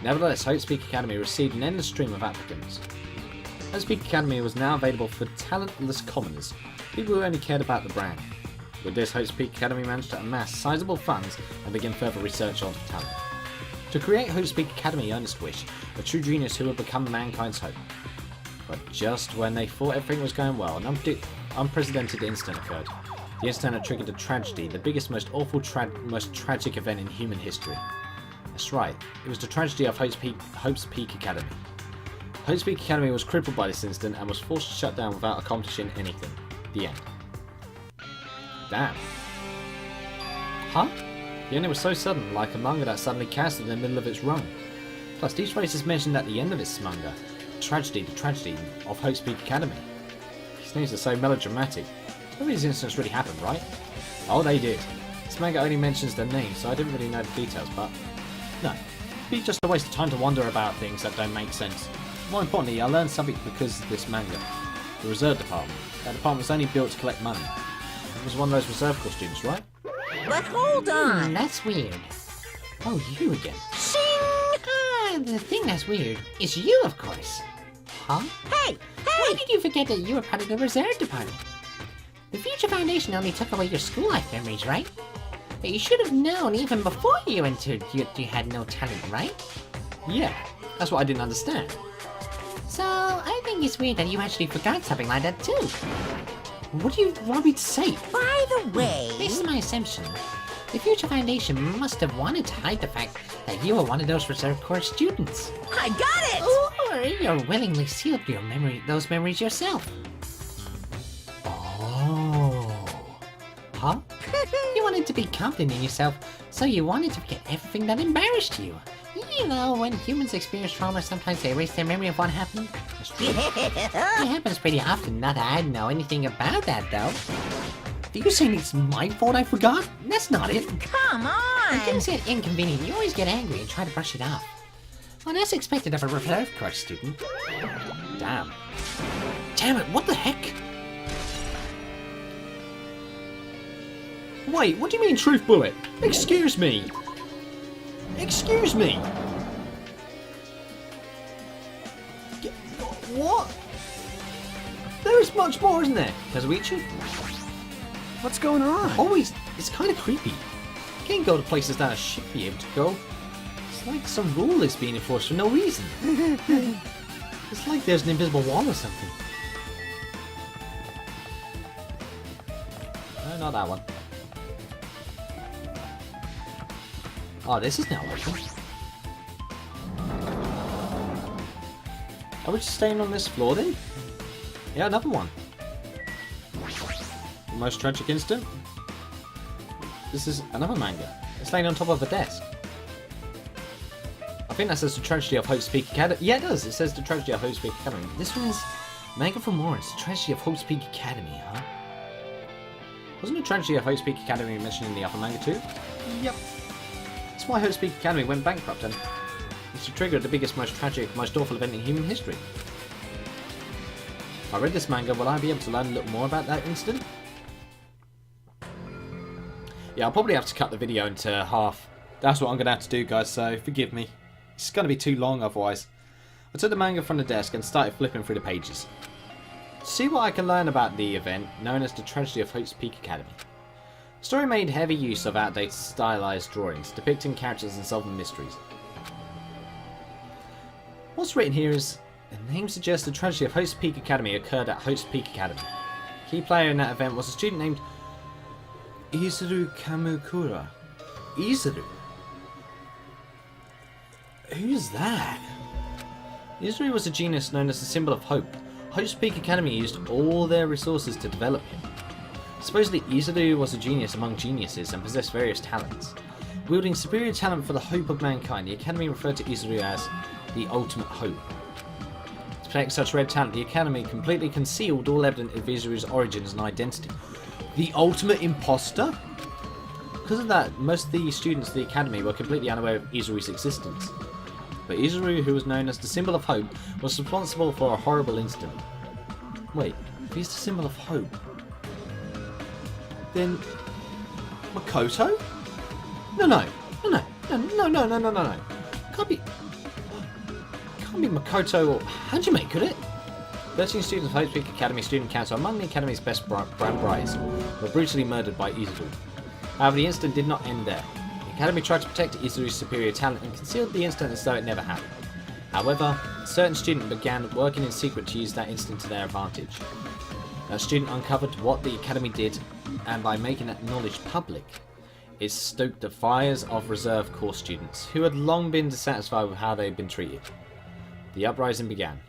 Nevertheless, Hope's Peak Academy received an endless stream of applicants. Hope's Peak Academy was now available for talentless commoners, people who only cared about the brand. With this, Hope's Peak Academy managed to amass sizable funds and begin further research on talent. To create Hope's Peak Academy, Earnest Wish, a true genius who would become mankind's hope. But just when they thought everything was going well, an unprecedented incident occurred. The incident had triggered a tragedy, the biggest, most awful, most tragic event in human history. That's right, it was the tragedy of Hope's Peak Academy. Hope's Peak Academy was crippled by this incident and was forced to shut down without accomplishing anything. The end. Damn. Huh? The ending was so sudden, like a manga that suddenly casted in the middle of its run. Plus, these phrases mentioned at the end of its manga. The tragedy of Hope's Peak Academy. These names are so melodramatic. None of these incidents really happened, right? Oh, they did. This manga only mentions their names, so I didn't really know the details, but... No. It'd be just a waste of time to wonder about things that don't make sense. More importantly, I learned something because of this manga. The Reserve Department. That department was only built to collect money. It was one of those Reserve Corps students, right? But hold on. That's weird. Oh, you again. Shing! The thing that's weird is you, of course. Huh? Hey! Why did you forget that you were part of the Reserve Department? The Future Foundation only took away your school life memories, right? But you should have known even before you entered you had no talent, right? Yeah, that's what I didn't understand. So, I think it's weird that you actually forgot something like that too. What do you want me to say? By the way... Based on my assumption, the Future Foundation must have wanted to hide the fact that you were one of those Reserve Corps students. I got it! Or you willingly sealed those memories yourself. Oh. Huh? You wanted to be confident in yourself, so you wanted to forget everything that embarrassed you. You know, when humans experience trauma, sometimes they erase their memory of what happened. That's true. It happens pretty often, not that I know anything about that, though. Are you saying it's my fault I forgot? That's not it. Come When on! things get inconvenient, you always get angry and try to brush it off. Well, that's expected of a Reserve Corps student. Damn. Damn it, what the heck? Wait, what do you mean, Truth Bullet? Excuse me! Excuse me! What? There is much more, isn't there? Kazuichi? What's going on? Always, it's kind of creepy. You can't go to places that I should be able to go. It's like some rule is being enforced for no reason. It's like there's an invisible wall or something. No, not that one. Oh, this is now open. Are we just staying on this floor then? Yeah, another one. The most tragic incident? This is another manga. It's laying on top of a desk. I think that says the tragedy of Hope's Peak Academy. Yeah, it does. It says the tragedy of Hope's Peak Academy. This one is manga from Lawrence. The tragedy of Hope's Peak Academy, huh? Wasn't the tragedy of Hope's Peak Academy mentioned in the other manga too? Yep. That's why Hope's Peak Academy went bankrupt and it's to trigger the biggest, most tragic, most awful event in human history. If I read this manga, will I be able to learn a little more about that incident? Yeah, I'll probably have to cut the video into half. That's what I'm going to have to do, guys, so forgive me. It's going to be too long otherwise. I took the manga from the desk and started flipping through the pages. To see what I can learn about the event known as the tragedy of Hope's Peak Academy. The story made heavy use of outdated stylized drawings, depicting characters and solving mysteries. What's written here is, the name suggests the tragedy of Hope's Peak Academy occurred at Hope's Peak Academy. Key player in that event was a student named Izuru Kamukura. Izuru? Who's that? Izuru was a genius known as the symbol of hope. Hope's Peak Academy used all their resources to develop him. Supposedly, Izuru was a genius among geniuses and possessed various talents. Wielding superior talent for the hope of mankind, the Academy referred to Izuru as the ultimate hope. To protect such rare talent, the Academy completely concealed all evidence of Izuru's origins and identity. The ultimate imposter? Because of that, most of the students of the Academy were completely unaware of Izuru's existence. But Izuru, who was known as the symbol of hope, was responsible for a horrible incident. Wait, if he's the symbol of hope, then Makoto? No. Can't be Makoto or Hajime, could it? 13 students of Hope's Peak Academy Student Council, among the Academy's best brand brides, were brutally murdered by Izuru. However, the incident did not end there. The Academy tried to protect Izuru's superior talent and concealed the incident as though it never happened. However, a certain student began working in secret to use that incident to their advantage. That student uncovered what the Academy did, and by making that knowledge public, it stoked the fires of Reserve Corps students, who had long been dissatisfied with how they had been treated. The uprising began,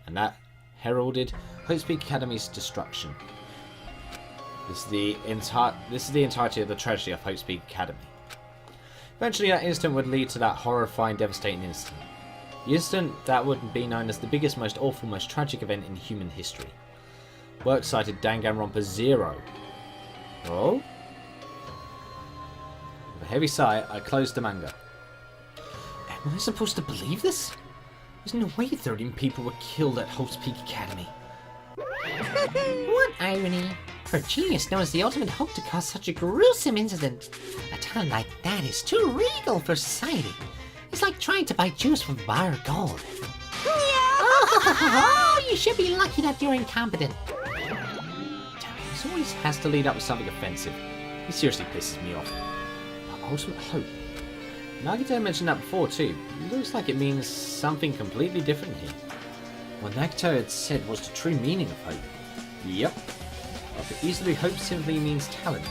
and that heralded Hope's Peak Academy's destruction. This is the entirety of the tragedy of Hope's Peak Academy. Eventually, that incident would lead to that horrifying, devastating incident. The incident that would be known as the biggest, most awful, most tragic event in human history. Works cited DanganRonpa 0. Oh? With a heavy sigh, I closed the manga. Am I supposed to believe this? There's no way 13 people were killed at Hope's Peak Academy. What irony! Her genius knows the ultimate hope to cause such a gruesome incident. A talent like that is too regal for society. It's like trying to buy juice from bar gold. Oh, you should be lucky that you're incompetent. This always has to lead up with something offensive. He seriously pisses me off. But ultimate hope. Nagito mentioned that before too. It looks like it means something completely different here. What Nagito had said was the true meaning of hope. Yep. I could easily hope simply means talent.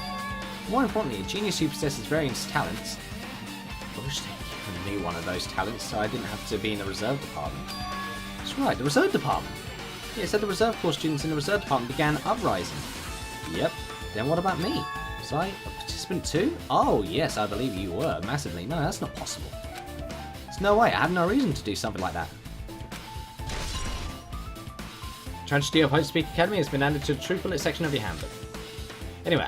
More importantly, a genius who possesses various talents. I wish they'd given me one of those talents so I didn't have to be in the reserve department. That's right, the reserve department. Yeah, it said the reserve corps students in the reserve department began uprising. Yep. Then what about me? Was I a participant too? Oh yes, I believe you were, massively. No, that's not possible. There's no way, I have no reason to do something like that. Tragedy of Hope's Peak Academy has been added to the True Bullet section of your handbook. Anyway,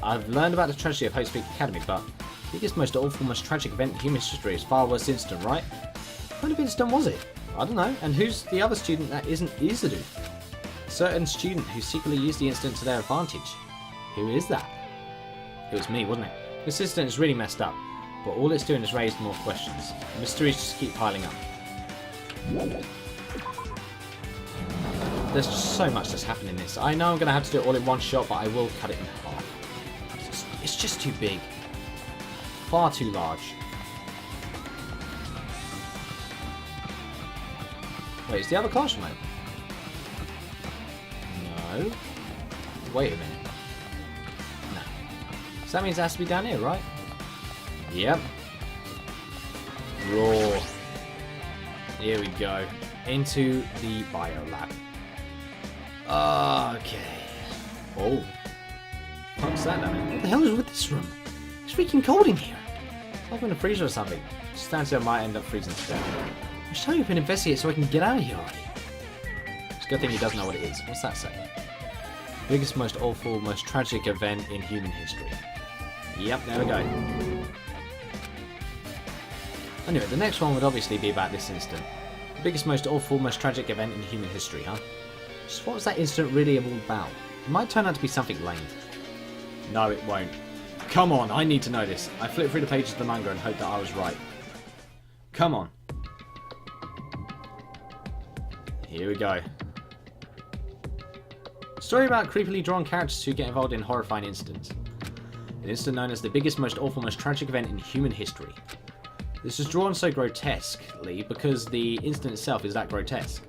I've learned about the tragedy of Hope's Peak Academy, but the biggest, most awful, most tragic event in human history is far worse incident, right? What kind of incident was it? I don't know. And who's the other student that isn't Izuru? A certain student who secretly used the incident to their advantage. Who is that? It was me, wasn't it? This incident is really messed up, but all it's doing is raise more questions. The mysteries just keep piling up. There's just so much that's happening in this. I know I'm going to have to do it all in one shot, but I will cut it in half. It's just too big. Far too large. Wait, is the other classroom open? No. Wait a minute. No. So that means it has to be down here, right? Yep. Raw. Here we go. Into the bio lab. Okay. Oh. What's that now? What the hell is with this room? It's freaking cold in here. It's like I'm in a freezer or something. Stands there might end up freezing to death. I should hurry up and investigate so I can get out of here already. It's a good thing he doesn't know what it is. What's that say? Biggest, most awful, most tragic event in human history. Yep, there we go. Anyway, the next one would obviously be about this incident. The biggest, most awful, most tragic event in human history, huh? Just what was that incident really all about? It might turn out to be something lame. No, it won't. Come on, I need to know this. I flipped through the pages of the manga and hoped that I was right. Come on. Here we go. Story about creepily drawn characters who get involved in horrifying incidents. An incident known as the biggest, most awful, most tragic event in human history. This is drawn so grotesquely because the incident itself is that grotesque.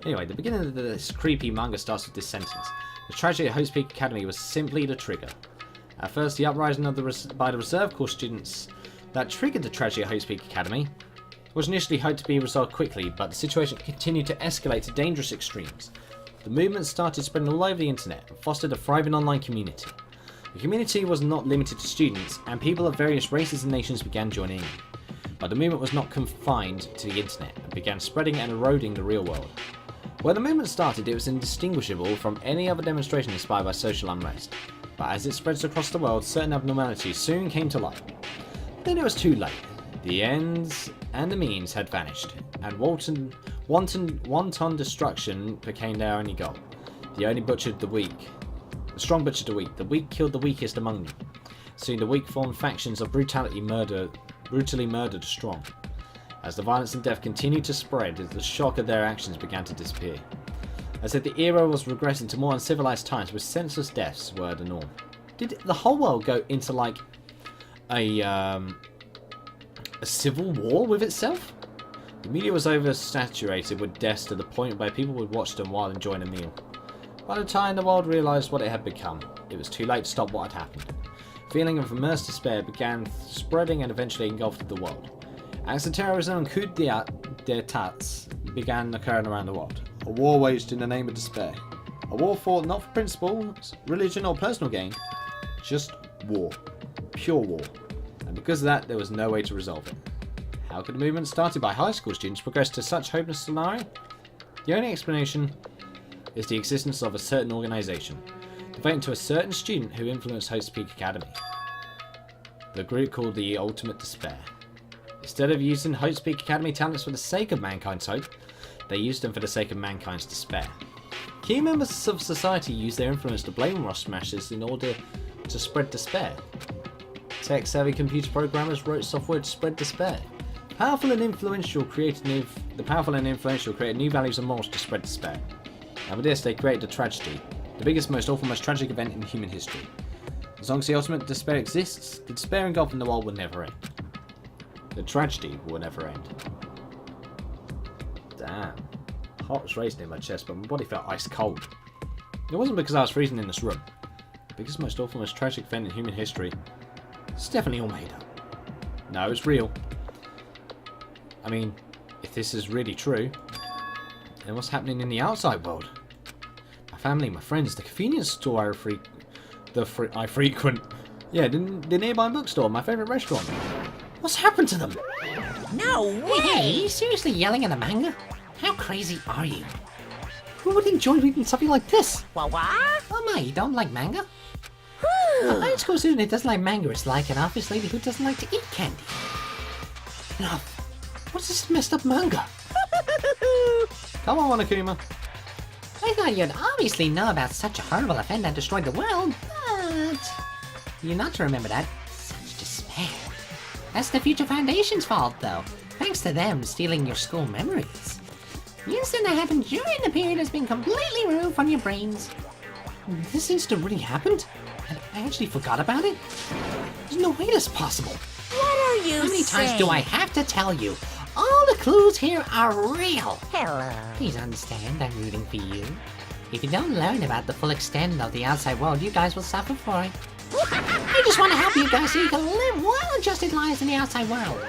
Anyway, the beginning of this creepy manga starts with this sentence. The tragedy at Hope's Peak Academy was simply the trigger. At first, the uprising of by the reserve corps students that triggered the tragedy at Hope's Peak Academy was initially hoped to be resolved quickly, but the situation continued to escalate to dangerous extremes. The movement started spreading all over the internet and fostered a thriving online community. The community was not limited to students, and people of various races and nations began joining in. But the movement was not confined to the internet and began spreading and eroding the real world. Where the movement started, it was indistinguishable from any other demonstration inspired by social unrest. But as it spreads across the world, certain abnormalities soon came to light. Then it was too late. The ends and the means had vanished, and wanton destruction became their only goal. The only butchered the weak. The strong butchered the weak. The weak killed the weakest among them. Soon the weak formed factions of brutally murdered the strong. As the violence and death continued to spread, the shock of their actions began to disappear. As if the era was regressing to more uncivilized times where senseless deaths were the norm. Did the whole world go into like a civil war with itself? The media was oversaturated with deaths to the point where people would watch them while enjoying a meal. By the time the world realised what it had become, it was too late to stop what had happened. A feeling of immense despair began spreading and eventually engulfed the world. Acts of terrorism and coups d'etats began occurring around the world. A war waged in the name of despair. A war fought not for principles, religion or personal gain, just war. Pure war. And because of that, there was no way to resolve it. How could a movement started by high school students progress to such hopeless scenario? The only explanation is the existence of a certain organisation, devoted to a certain student who influenced Host Peak Academy. The group called the Ultimate Despair. Instead of using Host Peak Academy talents for the sake of mankind's hope, they used them for the sake of mankind's despair. Key members of society used their influence to blame Ross Smashers in order to spread despair. Tech-savvy computer programmers wrote software to spread despair. The powerful and influential created new values and morals to spread despair. And with this, they created a tragedy, the biggest, most awful, most tragic event in human history. As long as the ultimate despair exists, the despair engulfing the world will never end. The tragedy will never end. Damn. Heart was racing in my chest, but my body felt ice cold. It wasn't because I was freezing in this room. The biggest, most awful, most tragic event in human history. It's definitely all made up. No, it's real. I mean, if this is really true, then what's happening in the outside world? My family, my friends, the convenience store I frequent. Yeah, the nearby bookstore, my favourite restaurant. What's happened to them? No way! Hey, are you seriously yelling at a manga? How crazy are you? Who would enjoy reading something like this? What? Oh my, you don't like manga? A high school student who doesn't like manga is like an office lady who doesn't like to eat candy. No. What's this messed up manga? Come on, Monokuma. I thought you'd obviously know about such a horrible event that destroyed the world, but you're not to remember that. Such despair. That's the Future Foundation's fault, though. Thanks to them stealing your school memories. The incident that happened during the period has been completely removed from your brains. This incident really happened? And I actually forgot about it? There's no way that's possible. What are you How many saying? times do I have to tell you? All the clues here are real. Hello. Please understand, I'm rooting for you. If you don't learn about the full extent of the outside world, you guys will suffer for it. I just want to help you guys so you can live well-adjusted lives in the outside world.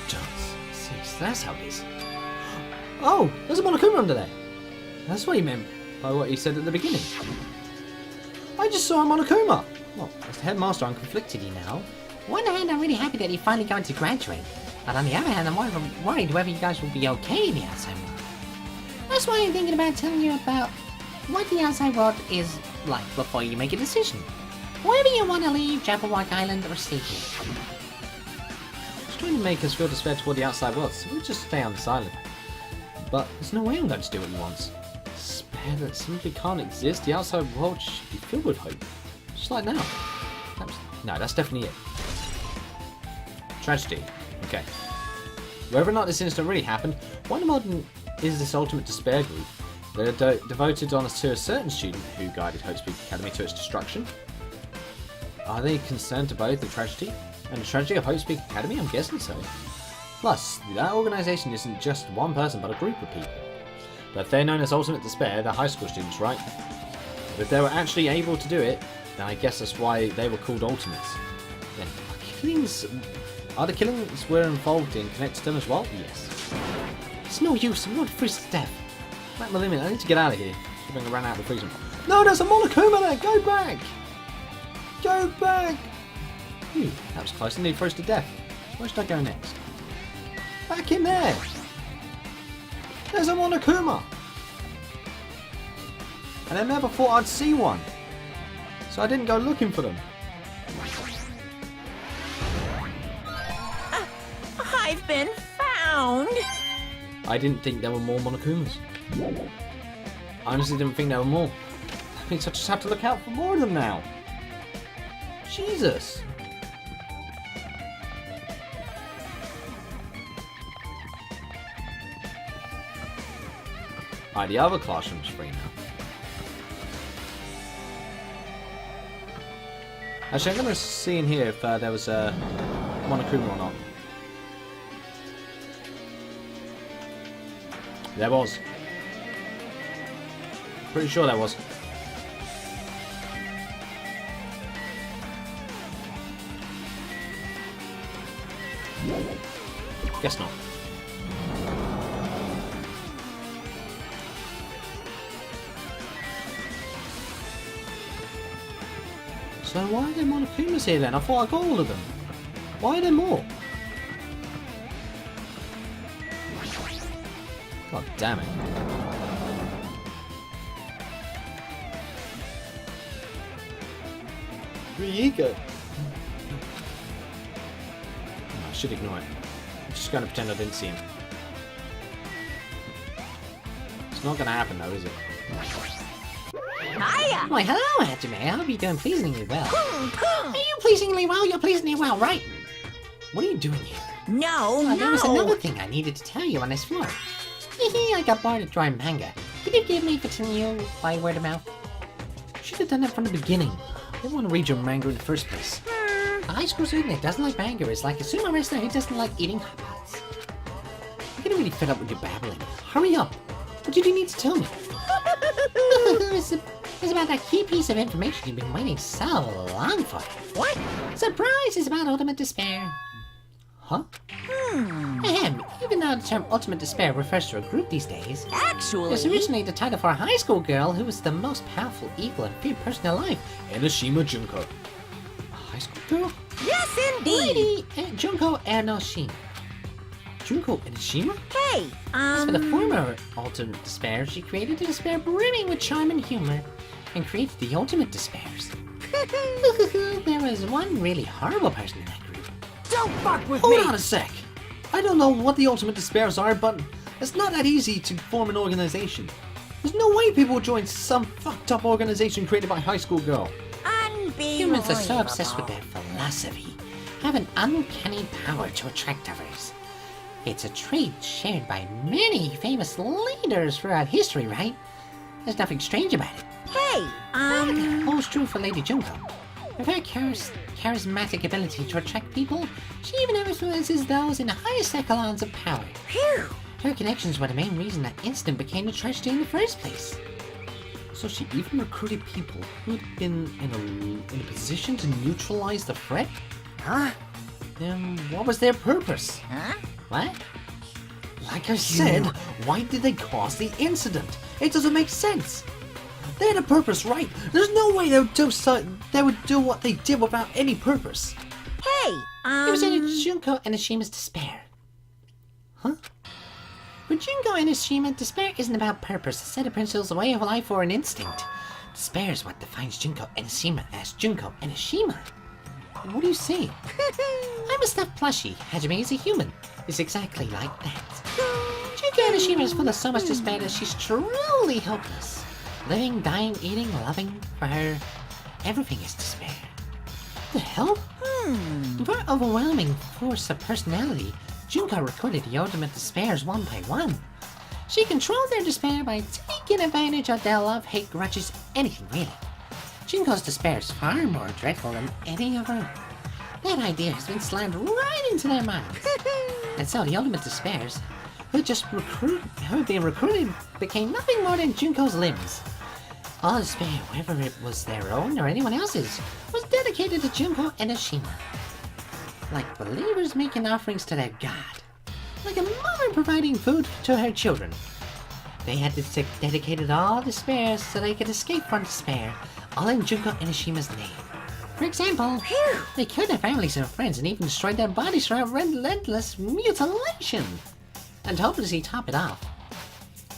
Just see, so that's how it is. Oh, there's a Monokuma under there. That's what he meant by what he said at the beginning. I just saw a Monokuma. Well, as the headmaster, I'm conflicted, you know. On one hand, I'm really happy that you're finally going to graduate. But on the other hand, I'm worried whether you guys will be okay in the outside world. That's why I'm thinking about telling you about what the outside world is like before you make a decision. Whether you want to leave Jabberwock Island or stay here. It's trying to make us feel despair toward the outside world, so we'll just stay on this island. But there's no way I'm going to do what he wants. Despair that simply can't exist. The outside world should be filled with hope. Just like now. No, that's definitely it. Tragedy. Okay. Whether or not this incident really happened, why modern is this ultimate despair group? They're devoted to a certain student who guided Hope's Peak Academy to its destruction. Are they concerned to both the tragedy and the tragedy of Hope's Peak Academy? I'm guessing so. Plus, that organisation isn't just one person but a group of people. But if they're known as Ultimate Despair, they're high school students, right? But if they were actually able to do it, then I guess that's why they were called Ultimates. Then, are the killings we're involved in connected to them as well? Yes. It's no use, I'm not freeze to death. I'm at my limit, I need to get out of here. I'm going to run out of the freezer. No, there's a Monokuma there! Go back! Go back! Phew, that was close, I nearly froze to death. Where should I go next? Back in there! There's a Monokuma! And I never thought I'd see one. So I didn't go looking for them. I've been found. I didn't think there were more Monokumas. I honestly didn't think there were more. That means I just have to look out for more of them now. Jesus. Alright, the other classroom's free now. Actually, I'm going to see in here if there was a Monokuma or not. There was. Pretty sure there was. Guess not. So why are there Monokumas here then? I thought I got all of them. Why are there more? God damn it. Heikky. I should ignore it. I'm just gonna pretend I didn't see him. It's not gonna happen though, is it? Hiya! Why, hello, Hajime. I hope you're doing pleasingly well. Are you pleasingly well? You're pleasingly well, right? What are you doing here? Oh, there was another thing I needed to tell you on this floor. I got bored of drawing manga. Could you give me for telling you by word of mouth? Should have done that from the beginning. I didn't want to read your manga in the first place. A high school student that doesn't like manga is like a sumo wrestler who doesn't like eating hot pots. I'm getting really fed up with your babbling. Hurry up! What did you need to tell me? It's about that key piece of information you've been waiting so long for. What? Surprise! It's about ultimate despair. Huh? Even though the term ultimate despair refers to a group these days, Actually, it's originally the title for a high school girl who was the most powerful, evil, and feared person alive. Enoshima Junko. A high school girl? yes, indeed. Lady Junko Enoshima. Junko Enoshima? Hey, As for the former ultimate despair, she created a despair brimming with charm and humor, and created the ultimate despairs. There was one really horrible person in that group. don't fuck with Hold me. on a sec! I don't know what the ultimate despairs are, but it's not that easy to form an organization. There's no way people would join some fucked up organization created by a high school girl. Humans are so obsessed with their philosophy, have an uncanny power to attract others. It's a trait shared by many famous leaders throughout history, right? There's nothing strange about it. Hey, That holds true for Lady Junko. With her charismatic ability to attract people, she even influences those in the highest echelons of power. phew. Her connections were the main reason that incident became a tragedy in the first place. So she even recruited people who'd been in a position to neutralize the threat? Huh? Then what was their purpose? Huh? What? Like I said, why did they cause the incident? It doesn't make sense. They had a purpose, right? There's no way they would do what they did without any purpose. Hey, It was in Junko Enoshima's despair. Huh? For Junko Enoshima, despair isn't about purpose, a set of principles, a way of life, or an instinct. Despair is what defines Junko Enoshima as Junko Enoshima. What do you say? I'm a stuffed plushie. Hajime is a human. It's exactly like that. Junko Enoshima is full of so much despair that she's truly hopeless. Living, dying, eating, loving, for her, everything is despair. The hell? For her overwhelming force of personality, Junko recorded the ultimate despairs one by one. She controlled their despair by taking advantage of their love, hate, grudges, anything really. Junko's despair is far more dreadful than any of her own. That idea has been slammed right into their minds. And so the ultimate despairs, who had been recruited, became nothing more than Junko's limbs. All despair, whether it was their own or anyone else's, was dedicated to Junko Enoshima. Like believers making offerings to their god. Like a mother providing food to her children. They had dedicated all despair so they could escape from despair, all in Junko Enoshima's name. For example, they killed their families and friends and even destroyed their bodies through relentless mutilation. And to hopelessly top it off,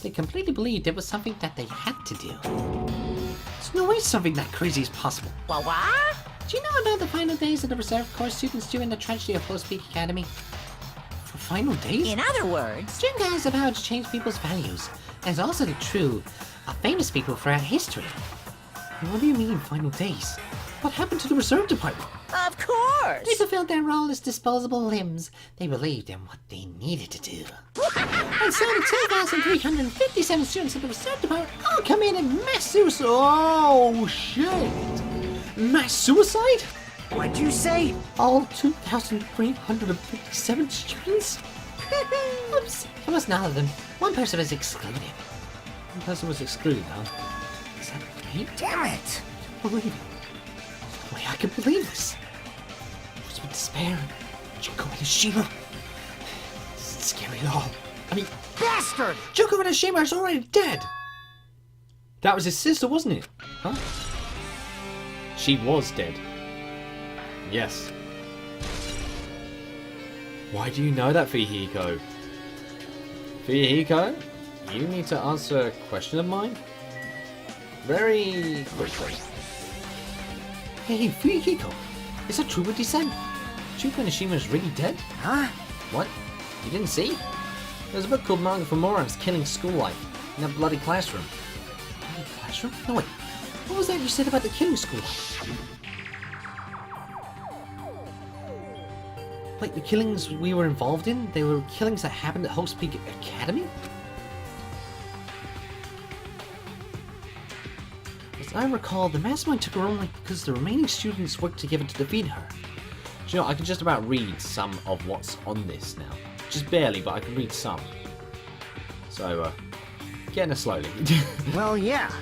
they completely believed it was something that they had to do. There's no way something that crazy is possible. What? Do you know about the final days of the reserve corps students during the tragedy of Post Peak Academy? For final days? In other words, Junko has the power to change people's values, and is also the true of famous people throughout history. What do you mean, final days? What happened to the reserve department? of course. They fulfilled their role as disposable limbs. They believed in what they needed to do. And so the 2,357 students of the reserve department all committed mass suicide. Oh, shit! Mass suicide? What'd you say? All 2,357 students? Oops, it wasn't all of them. One person was excluded. One person was excluded, huh? Is that right? Damn it. Believe it. No way I can believe this. What's with despair? Junko Enoshima? This isn't scary at all. I mean, Bastard! Junko Enoshima is already dead! That was his sister, wasn't it? Huh? She was dead. Yes. Why do you know that, Fihiko? Fihiko? You need to answer a question of mine? Very quickly. Hey, Fuyuhiko! Is that true what he said? Junko Nishima is really dead? Huh? What? You didn't see? There's a book called Manga for Morons Killing School Life in that bloody classroom. Bloody classroom? No, wait. What was that you said about the killing school life? Like the killings we were involved in? They were killings that happened at Host Peak Academy? As I recall, the mastermind took her own life because the remaining students worked together to defeat her. Do you know, I can just about read some of what's on this now. Just barely, but I can read some. So, getting it slowly. Well, yeah.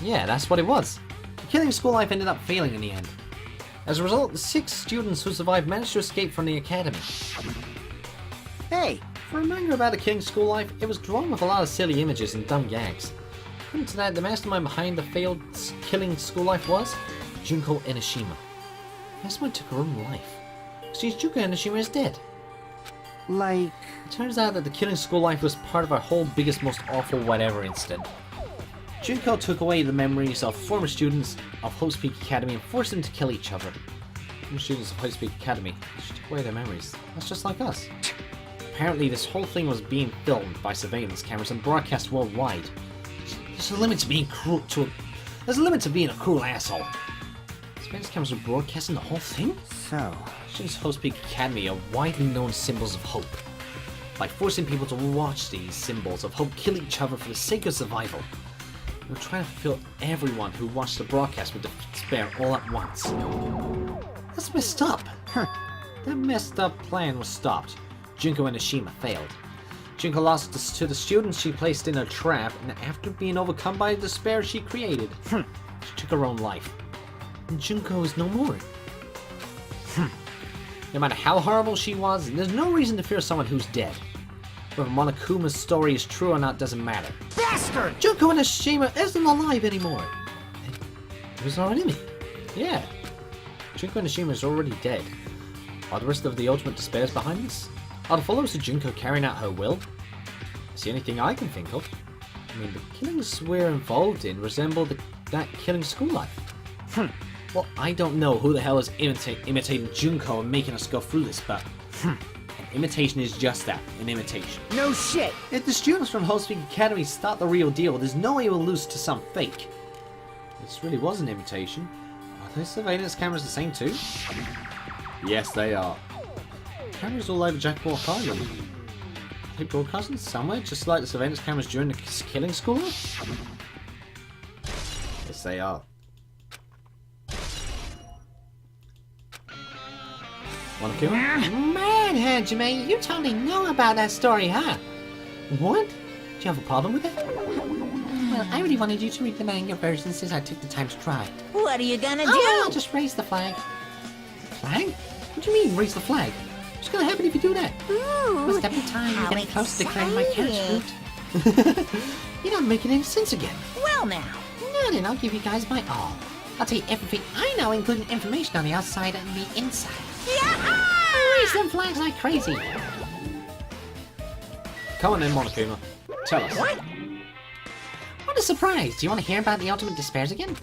Yeah, that's what it was. The killing school life ended up failing in the end. As a result, the 6 students who survived managed to escape from the academy. Hey, For a manga about a killing school life, it was drawn with a lot of silly images and dumb gags. According to that, the mastermind behind the failed killing school life was Junko Enoshima. The mastermind took her own life. Since Junko Enoshima is dead. like... It turns out that the killing school life was part of our whole biggest, most awful whatever incident. Junko took away the memories of former students of Host Peak Academy and forced them to kill each other. Former students of Host Peak Academy, she took away their memories. That's just like us. Apparently this whole thing was being filmed by surveillance cameras and broadcast worldwide. There's a limit to being cruel There's a limit to being a cruel asshole. Surveillance cameras were broadcasting the whole thing? So... Students of Host Peak Academy are widely known symbols of hope. By forcing people to watch these symbols of hope kill each other for the sake of survival, we're trying to fill everyone who watched the broadcast with despair all at once. That's messed up. That messed up plan was stopped. Junko Enoshima failed. Junko lost to the students she placed in a trap, and after being overcome by the despair she created, she took her own life. And Junko is no more. No matter how horrible she was, there's no reason to fear someone who's dead. Whether Monokuma's story is true or not doesn't matter. Bastard! Junko Enoshima isn't alive anymore. It was our enemy. Yeah. Junko Enoshima is already dead. Are the rest of the Ultimate Despairs behind this? Are the followers of Junko carrying out her will? It's the only thing I can think of. I mean, the killings we're involved in resemble that killing school life. Well, I don't know who the hell is imitating Junko and making us go through this, but an imitation is just that, an imitation. No shit! If the students from Host Peak Academy start the real deal, there's no way we'll lose to some fake. This really was an imitation. Are those surveillance cameras the same too? Yes, they are. Cameras all over Jackpot Island. Are they broadcasting somewhere, just like the surveillance cameras during the killing school? Yes, they are. Wanna kill him? Man, Hajime, you totally know about that story, huh? What? Do you have a problem with it? Well, I really wanted you to read the manga version since I took the time to try. What are you gonna do? Oh, I'll just raise the flag. Flag? What do you mean, raise the flag? What's gonna happen if you do that? With every time you're getting close to declaring my cat's exciting. route. You're not making any sense again. Well now. Now then, I'll give you guys my all. I'll tell you everything I know, including information on the outside and the inside. Raise them flags like crazy. Come on then, Monokuma. Tell us. What a surprise! Do you want to hear about the Ultimate Despairs again?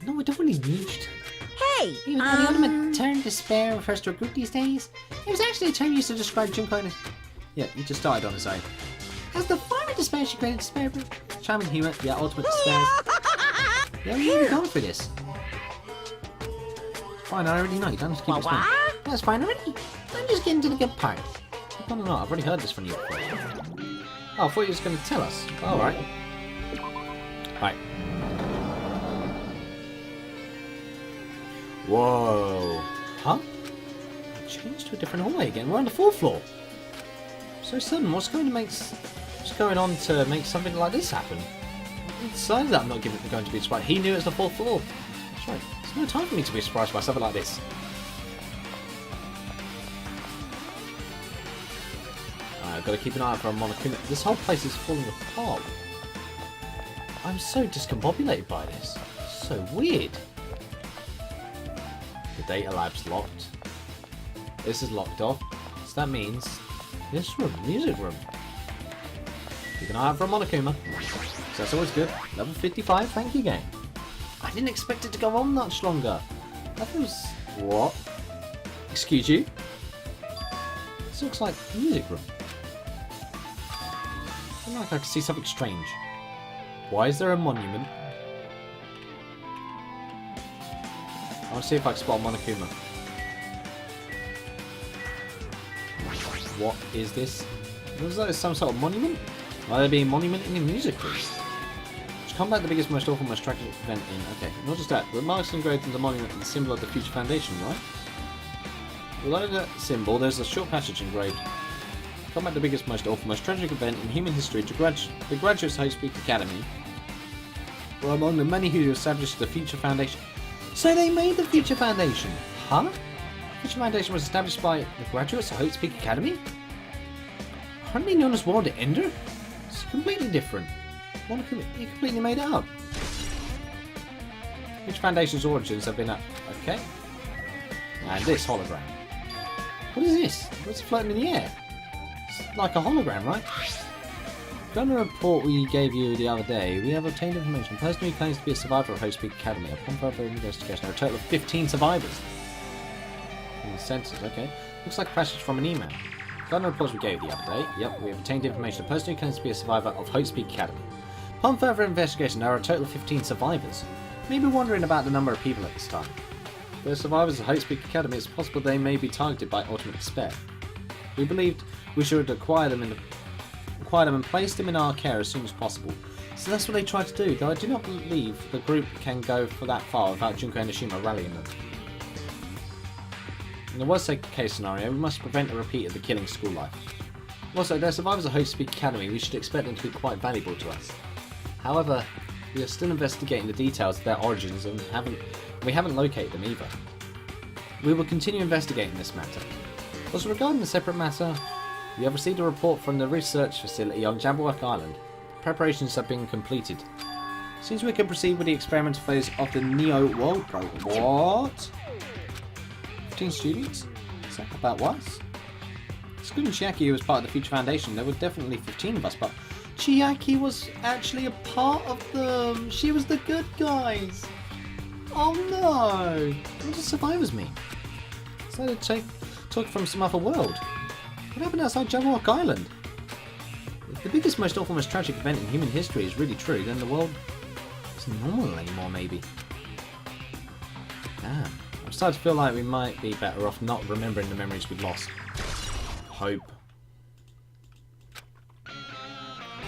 No, I don't really need to. Hey, Even though the Ultimate term despair refers to a group these days, it was actually a term used to describe Junko and Yeah, he just started on his own. as the former despair she created despair group. Charming humour, yeah, ultimate despairs. Yeah, we're really going for this. Fine, I already know. You don't have to keep explaining. That's fine already. I'm just getting to the good part. No, I've already heard this from you before. Oh, I thought you were just going to tell us. Alright. Right. Whoa. Huh? I changed to a different hallway again. We're on the 4th floor. So sudden. What's going on to make something like this happen? He decided that I'm not going to be surprised. He knew it was the 4th floor. That's right. There's no time for me to be surprised by something like this. I've got to keep an eye out for a Monokuma. This whole place is falling apart. I'm so discombobulated by this. So weird. The data lab's locked. This is locked off. So that means this room, music room. Keep an eye out for a Monokuma. So that's always good. Level 55, thank you game. I didn't expect it to go on much longer. That was... What? Excuse you? This looks like a music room. I feel like I can see something strange. Why is there a monument? I want to see if I can spot Monokuma. What is this? Was that some sort of monument? Might there be a monument in the music room? Combat the biggest, most awful, most tragic event in... Okay, not just that. The marks engraved in the monument and the symbol of the future foundation, right? Below the symbol, there's a short passage engraved. Combat the biggest, most awful, most tragic event in human history. The graduates of High Speak Academy were among the many who established the future foundation. So they made the future foundation? Huh? The future foundation was established by the graduates of Hope Speak Academy? Aren't they known as World Ender? It's completely different. Monokuma, you completely made it up. Which foundation's origins have been up? Okay. And this hologram. What is this? What's floating in the air? It's like a hologram, right? From the report we gave you the other day, we have obtained information. A person who claims to be a survivor of Hope Speak Academy. Upon further investigation, there are a total of 15 survivors. In the census, okay. Looks like a passage from an email. From the reports we gave you the other day, yep, we have obtained information. A person who claims to be a survivor of Hope Speak Academy. Upon further investigation, there are a total of 15 survivors. You may be wondering about the number of people at this time. If they're survivors of Hope Speak Academy, it's possible they may be targeted by ultimate despair. We believed we should acquire them and place them in our care as soon as possible. So that's what they tried to do, though I do not believe the group can go for that far without Junko Enoshima rallying them. In the worst case scenario, we must prevent a repeat of the killing school life. Also, if they're survivors of Hope Speak Academy, we should expect them to be quite valuable to us. However, we are still investigating the details of their origins and we haven't located them either. We will continue investigating this matter. Also, regarding the separate matter, we have received a report from the research facility on Jabberwock Island. Preparations have been completed. Seems we can proceed with the experimental phase of the Neo World Program. What? 15 students? Is that about us? Excluding Chiaki, who was part of the Future Foundation, there were definitely 15 of us, but Chiaki was actually a part of them. She was the good guys. Oh no! What does survivors mean? So they took from some other world. What happened outside Jabberwock Island? If the biggest, most awful, most tragic event in human history is really true, then the world isn't normal anymore, maybe. Damn. I'm starting to feel like we might be better off not remembering the memories we've lost. Hope.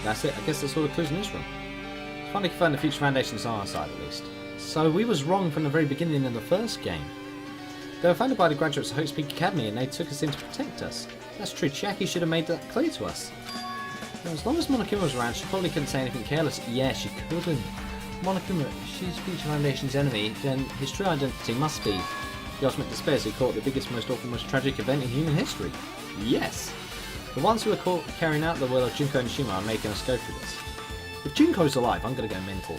That's it. I guess that's all the clues in this room. Finally confirmed the Future Foundation's on our side, at least. So we was wrong from the very beginning in the first game. They were founded by the graduates of Hope Speak Academy and they took us in to protect us. That's true. Chiaki should have made that clear to us. Now, as long as Monokuma was around, she probably couldn't say anything careless. Yeah, she couldn't. Monokuma, if she's Future Foundation's enemy, then his true identity must be the ultimate despair who caught the biggest, most awful, most tragic event in human history. Yes! The ones who are caught carrying out the will of Junko Enoshima are making us go through this. If Junko's alive, I'm gonna go mental.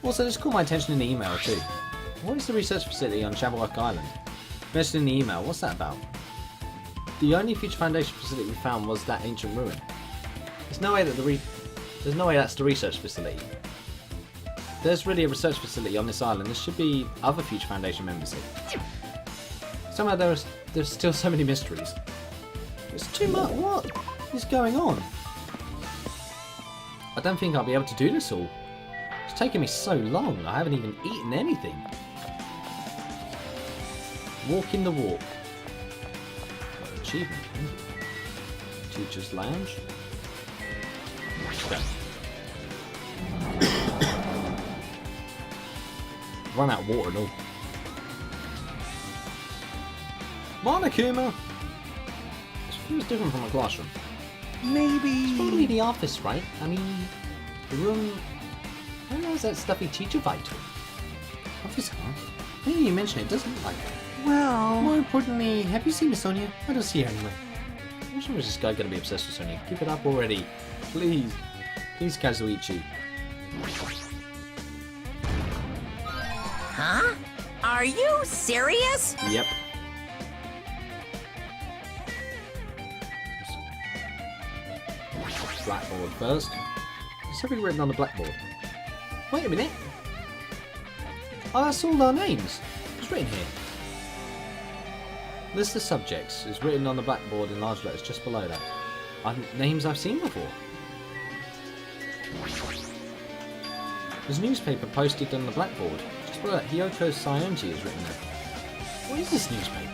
Also, this caught my attention in the email too. What is the research facility on Jabberwock Island? Mentioned in the email, what's that about? The only Future Foundation facility we found was that ancient ruin. There's no way that's the research facility. If there's really a research facility on this island, there should be other Future Foundation members here. Somehow there's still so many mysteries. It's too much. What is going on? I don't think I'll be able to do this all. It's taken me so long. I haven't even eaten anything. Walking the walk. What achievement? Teacher's lounge. Okay. Run out of water and all. Monokuma! This feels different from a classroom. Maybe. It's probably the office, right? I mean, the room. How long is that stuffy teacher vibe to it? Office, huh? Maybe you mention it doesn't look like it. Well. More importantly, have you seen Miss Sonia? I don't see her anywhere. How much is this guy gonna be obsessed with Sonya? Keep it up already. Please. Please, Kazuichi. Huh? Are you serious? Yep. Blackboard first. There's something written on the blackboard. Wait a minute. Oh, that's all our names. It's written here? List of subjects is written on the blackboard in large letters just below that. Names I've seen before. There's a newspaper posted on the blackboard. Just below that, Hiyoko Sayonji is written there. What is this newspaper?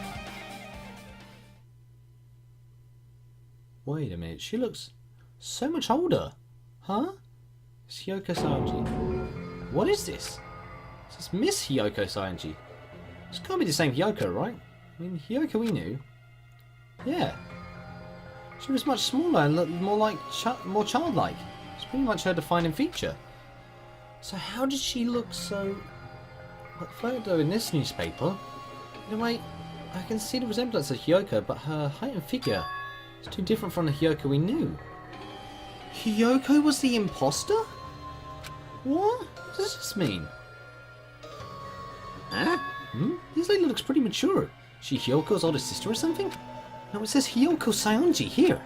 Wait a minute, she looks so much older. Huh? It's Hiyoko Sayonji. What is this? This is Miss Hiyoko Sayonji. This can't be the same Hiyoko, right? I mean, Hiyoko we knew. Yeah. She was much smaller and looked more like more childlike. It's pretty much her defining feature. So how did she look so like photo in this newspaper? In a way, I can see the resemblance of Hiyoko, but her height and figure is too different from the Hiyoko we knew. Hiyoko was the imposter? What? What does this mean? Huh? This lady looks pretty mature. Is she Hyoko's older sister or something? No, it says Hiyoko Sayonji here.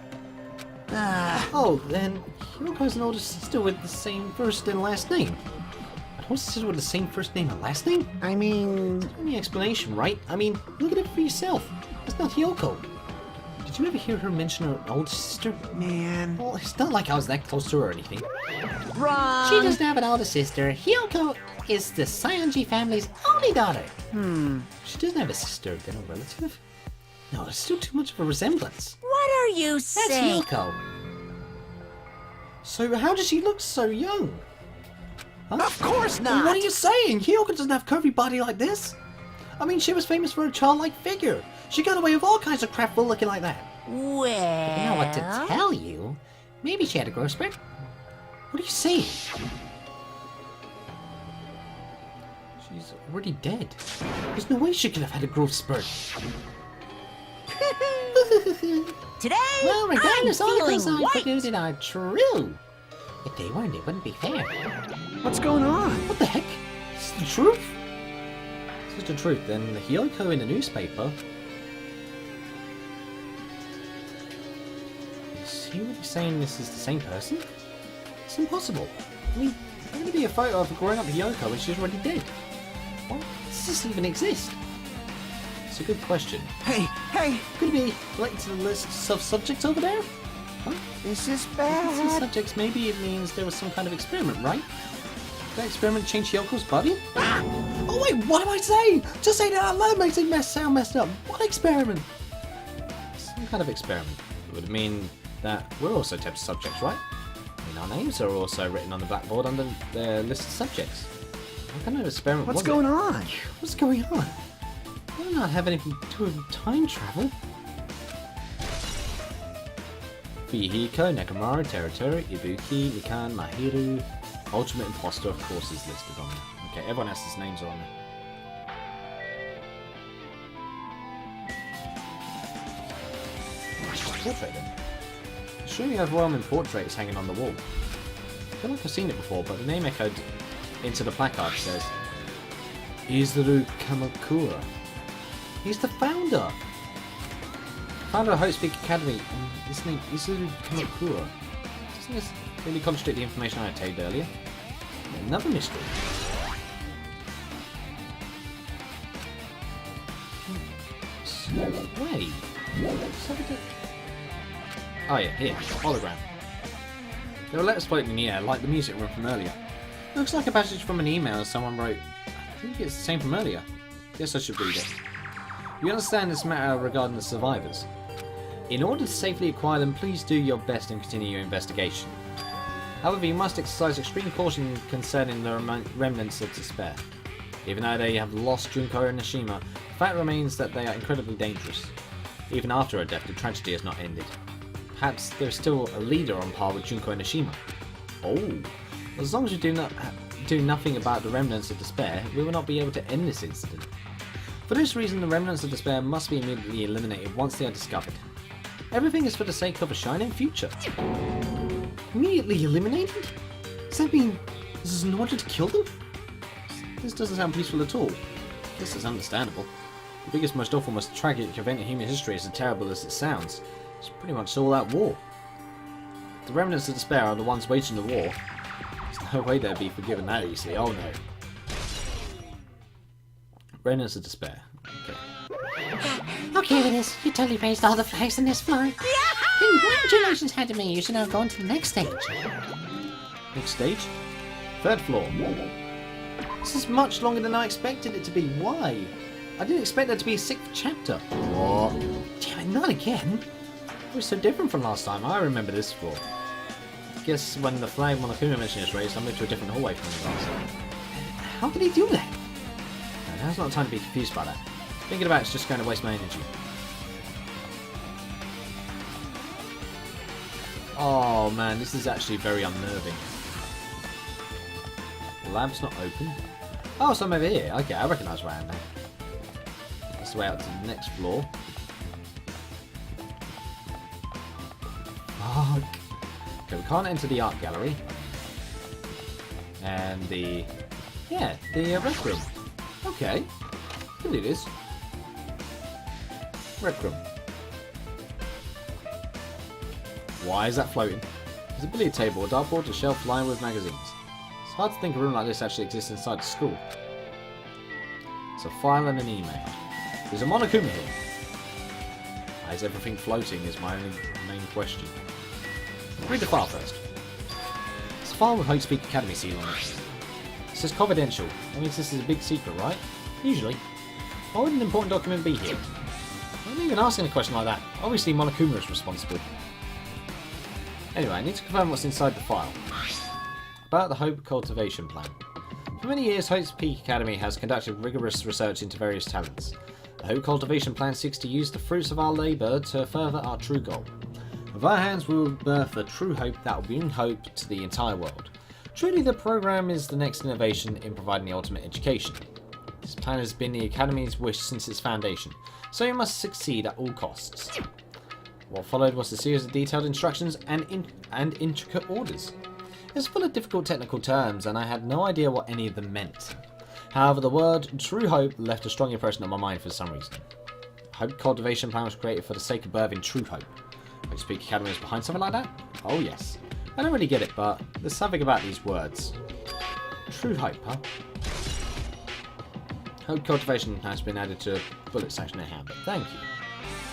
Oh, then Hyoko's an older sister with the same first and last name. An older sister with the same first name and last name? I mean... Any explanation, right? I mean, look at it for yourself. That's not Hiyoko. Did you ever hear her mention her older sister? Man. Well, it's not like I was that close to her or anything. Wrong! She doesn't have an older sister. Hyoko is the Sayonji family's only daughter. She doesn't have a sister, then a relative? No, there's still too much of a resemblance. What are you That's saying? Hyoko. So how does she look so young? Huh? Of course Well, not! what are you saying? Hyoko doesn't have a curvy body like this. I mean, she was famous for a childlike figure. She got away with all kinds of crap for looking like that. Well... You know what to tell you. Maybe she had a growth spurt. What are you saying? She's already dead. There's no way she could have had a growth spurt. Today, Well, regardless, I'm all feeling those I white. predicted are true. If they weren't, it wouldn't be fair. What's going on? What the heck? This is the truth? This is the truth. Then the Hiyoko in the newspaper... Is he really saying this is the same person? It's impossible. I mean, how can there be a photo of a grown up Hiyoko when she's already dead? Why does this even exist? It's a good question. Hey, hey! Could it be related to the list of subjects over there? Huh? This is Some bad! subjects, maybe it means there was some kind of experiment, right? Did that experiment change Hyoko's body? Ah! Oh wait, what am I saying? Just saying that out loud makes it sound messed up. What experiment? Some kind of experiment. It would mean that we're also test subjects, right? I mean, our names are also written on the blackboard under the list of subjects. What kind of experiment What's was going it? on? What's going on? Why not have anything to do with time travel? Fuyuhiko, Nekomaru, Terutoru, Ibuki, Mikan, Mahiru, Ultimate Imposter, of course, is listed on there. Okay, everyone else's names are on there. Portrait then. Surely overwhelming portrait is hanging on the wall. I feel like I've seen it before, but the name echoed into the placard says Izuru Kamakura. He's the founder! Founder of Hope Speak Academy, and his name Izuru Kamakura. Doesn't this really contradict the information I obtained earlier? Another mystery. So, wait. So did it... Oh yeah, here, hologram. There are letters floating in the air, like the music room from earlier. Looks like a passage from an email someone wrote. I think it's the same from earlier. Guess I should read it. We understand this matter regarding the survivors. In order to safely acquire them, please do your best and continue your investigation. However, you must exercise extreme caution concerning the remnants of despair. Even though they have lost Junko and Nishima, the fact remains that they are incredibly dangerous. Even after her death, the tragedy has not ended. Perhaps there is still a leader on par with Junko and Nishima. Oh, as long as we do nothing about the remnants of despair, we will not be able to end this incident. For this reason, the remnants of despair must be immediately eliminated once they are discovered. Everything is for the sake of a shining future. Immediately eliminated? Does that mean this is in order to kill them? This doesn't sound peaceful at all. This is understandable. The biggest, most awful, most tragic event in human history is as terrible as it sounds. It's pretty much all out war. The remnants of despair are the ones waging the war. There's no way they'll be forgiven that easily, oh no. Remnants of Despair. Okay. Okay, Venus, you totally raised all the flags on this floor. Congratulations, Hajime. You should now go on to the next stage. Next stage? 3rd floor. This is much longer than I expected it to be. Why? I didn't expect there to be a 6th chapter. What? Damn it, not again. It was so different from last time. I remember this floor. I guess when the flag Monokuma mission is raised, I moved to a different hallway from the last time. How did he do that? No, now's not time to be confused by that. Thinking about it's just going to waste my energy. Oh man, this is actually very unnerving. The lab's not open. Oh, so I'm over here. Okay, I recognise where I am now. That's the way out to the next floor. Fuck. Okay, we can't enter the art gallery. And the... yeah, the rec room. Okay. Can do this. Rec room. Why is that floating? There's a billiard table, a dartboard, a shelf lined with magazines. It's hard to think a room like this actually exists inside the school. It's a file and an email. There's a Monokuma here. Why is everything floating is my only main question. Read the file first. It's a file with Hope Speak Academy seal on it. It says confidential. That means this is a big secret, right? Usually. Why would an important document be here? I'm not even asking a question like that. Obviously Monokuma is responsible. Anyway, I need to confirm what's inside the file. About the Hope Cultivation Plan. For many years, Hope's Peak Academy has conducted rigorous research into various talents. The Hope Cultivation Plan seeks to use the fruits of our labour to further our true goal. With our hands, we will birth a true hope that will bring hope to the entire world. Truly, the program is the next innovation in providing the ultimate education. This plan has been the Academy's wish since its foundation, so it must succeed at all costs. What followed was a series of detailed instructions and intricate orders. It was full of difficult technical terms, and I had no idea what any of them meant. However, the word True Hope left a strong impression on my mind for some reason. The Hope Cultivation Plan was created for the sake of birthing True Hope. Hope Speak Academy is behind something like that? Oh yes. I don't really get it, but there's something about these words. True Hope, huh? Hope Cultivation has been added to bullet section I have, but thank you.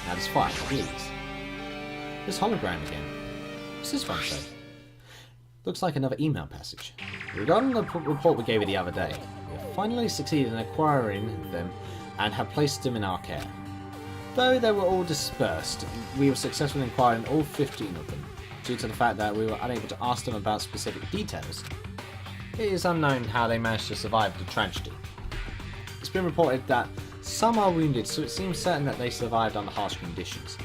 Now this file, please. This hologram again. What's this one say? Looks like another email passage. Regarding the report we gave you the other day, we have finally succeeded in acquiring them and have placed them in our care. Though they were all dispersed, we were successful in acquiring all 15 of them, due to the fact that we were unable to ask them about specific details. It is unknown how they managed to survive the tragedy. It's been reported that some are wounded, so it seems certain that they survived under harsh conditions.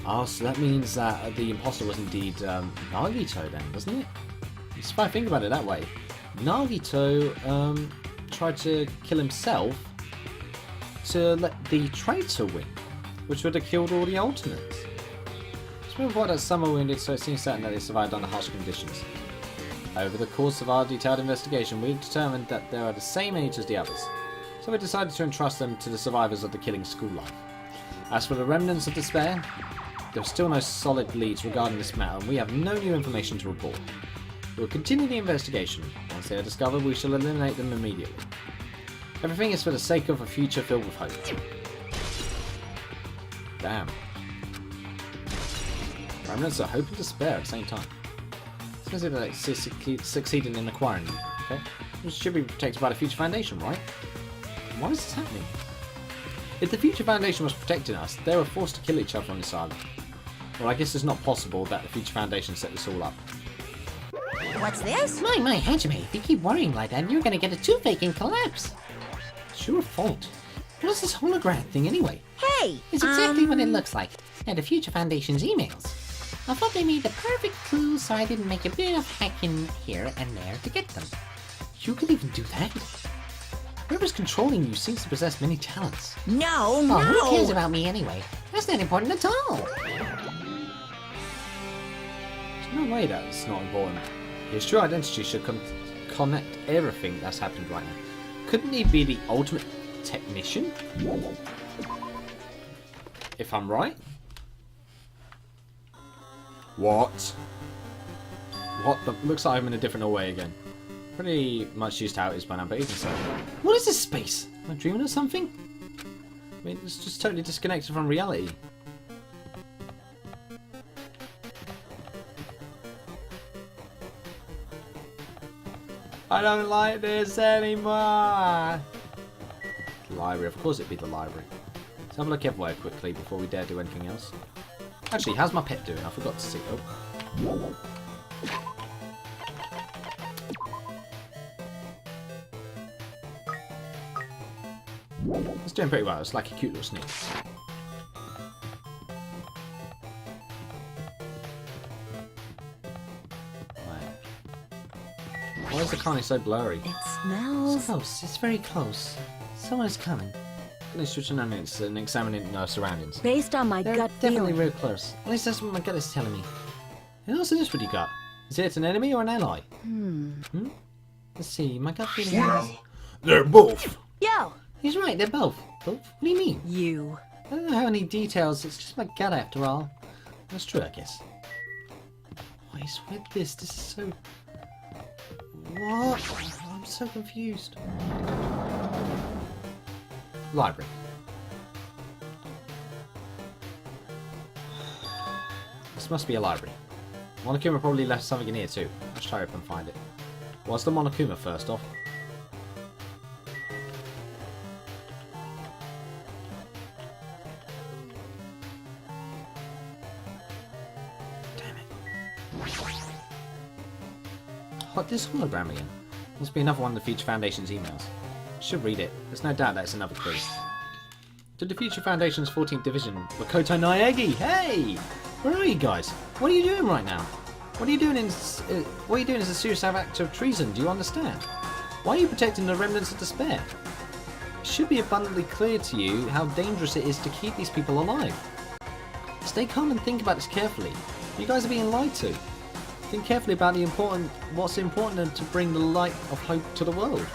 Oh, so that means that the imposter was indeed Nagito then, doesn't it? If I think about it that way, Nagito tried to kill himself to let the traitor win, which would have killed all the Ultimates. It's been reported that some are wounded, so it seems certain that they survived under harsh conditions. Over the course of our detailed investigation, we determined that they are the same age as the others, so we decided to entrust them to the survivors of the killing school life. As for the remnants of despair, there are still no solid leads regarding this matter, and we have no new information to report. We will continue the investigation. Once they are discovered, we shall eliminate them immediately. Everything is for the sake of a future filled with hope. Damn. Remnants of hope and despair at the same time. It's considered like succeeding in acquiring them. Okay? This should be protected by the Future Foundation, right? Why is this happening? If the Future Foundation was protecting us, they were forced to kill each other on this island. Well, I guess it's not possible that the Future Foundation set this all up. What's this? My, Hajime, if you keep worrying like that, you're gonna get a toothache and collapse. It's your fault. What is this hologram thing anyway? Hey! It's exactly what it looks like, and the Future Foundation's emails. I thought they made the perfect clue, so I didn't make a bit of hacking here and there to get them. You could even do that? Whoever's controlling you seems to possess many talents. No, Oh, who cares about me anyway? That's not important at all. There's no way that's not important. His true identity should connect everything that's happened right now. Couldn't he be the ultimate technician? If I'm right? What? What? Looks like I'm in a different way again. Pretty much used to how it is by now, but even so. What is this space? Am I dreaming of something? I mean, it's just totally disconnected from reality. I don't like this anymore! Library, of course it'd be the library. Let's have a look everywhere quickly before we dare do anything else. Actually, how's my pet doing? I forgot to see. Oh. It's doing pretty well. It's like a cute little sneak. Right. Why is the carney so blurry? It smells. It's close. It's very close. Someone's coming. Let's switch on and examining our surroundings. Based on my They're gut definitely feeling. real close. At least that's what my gut is telling me. And also this what you got? Is it an enemy or an ally? Let's see. My gut feeling is... They're both. Yo, He's right. They're both. Both? What do you mean? you. I don't know how any details. It's just my gut after all. That's true, I guess. What is with this? This is so... What? I'm so confused. Library. This must be a library. Monokuma probably left something in here too. Let's try up and find it. What's the Monokuma first off? What, this hologram again? Must be another one of the Future Foundation's emails. Should read it. There's no doubt that it's another clue. To the Future Foundation's 14th Division, Makoto Naegi! Hey! Where are you guys? What are you doing right now? What are you doing is a serious act of treason, do you understand? Why are you protecting the remnants of despair? It should be abundantly clear to you how dangerous it is to keep these people alive. Stay calm and think about this carefully. You guys are being lied to. Think carefully about what's important and to bring the light of hope to the world.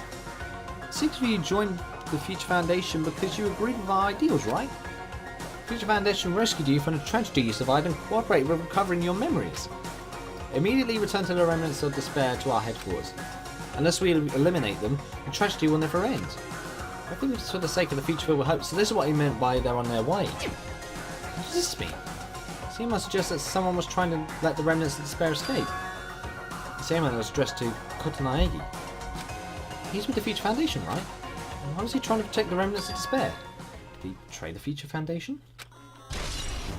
6 of you joined the Future Foundation because you agreed with our ideals, right? Future Foundation rescued you from the tragedy you survived and cooperated with recovering your memories. Immediately return to the remnants of despair to our headquarters. Unless we eliminate them, the tragedy will never end. I think it's for the sake of the future filled with hope, so this is what he meant by they're on their way. What does this mean? Seemed to suggest that someone was trying to let the remnants of despair escape. The same man was addressed to Kotonaegi. He's with the Future Foundation, right? And why was he trying to protect the remnants of despair? Did he betray the Future Foundation?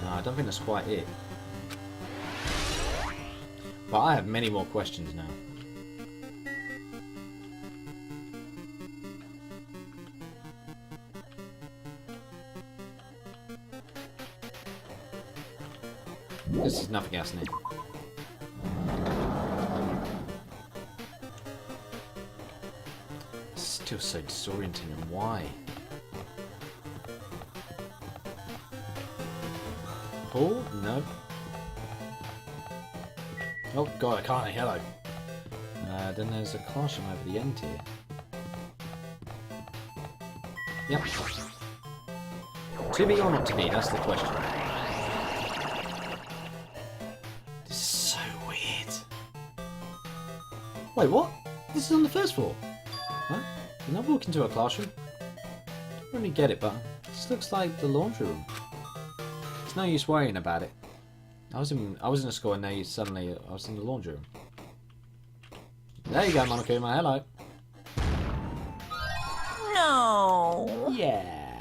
No, I don't think that's quite it. But I have many more questions now. This is nothing else in it. It's still so disorienting, and why? Oh, no. Oh god, I can't. Hello. Then there's a classroom over the end here. Yep. To be or not to be, that's the question. This is so weird. Wait, what? This is on the first floor. Huh? Can I walk into a classroom? I don't really get it, but this looks like the laundry room. It's no use worrying about it. I was in a school and now suddenly I was in the laundry room. There you go, Monokuma. Hello. No. Yeah.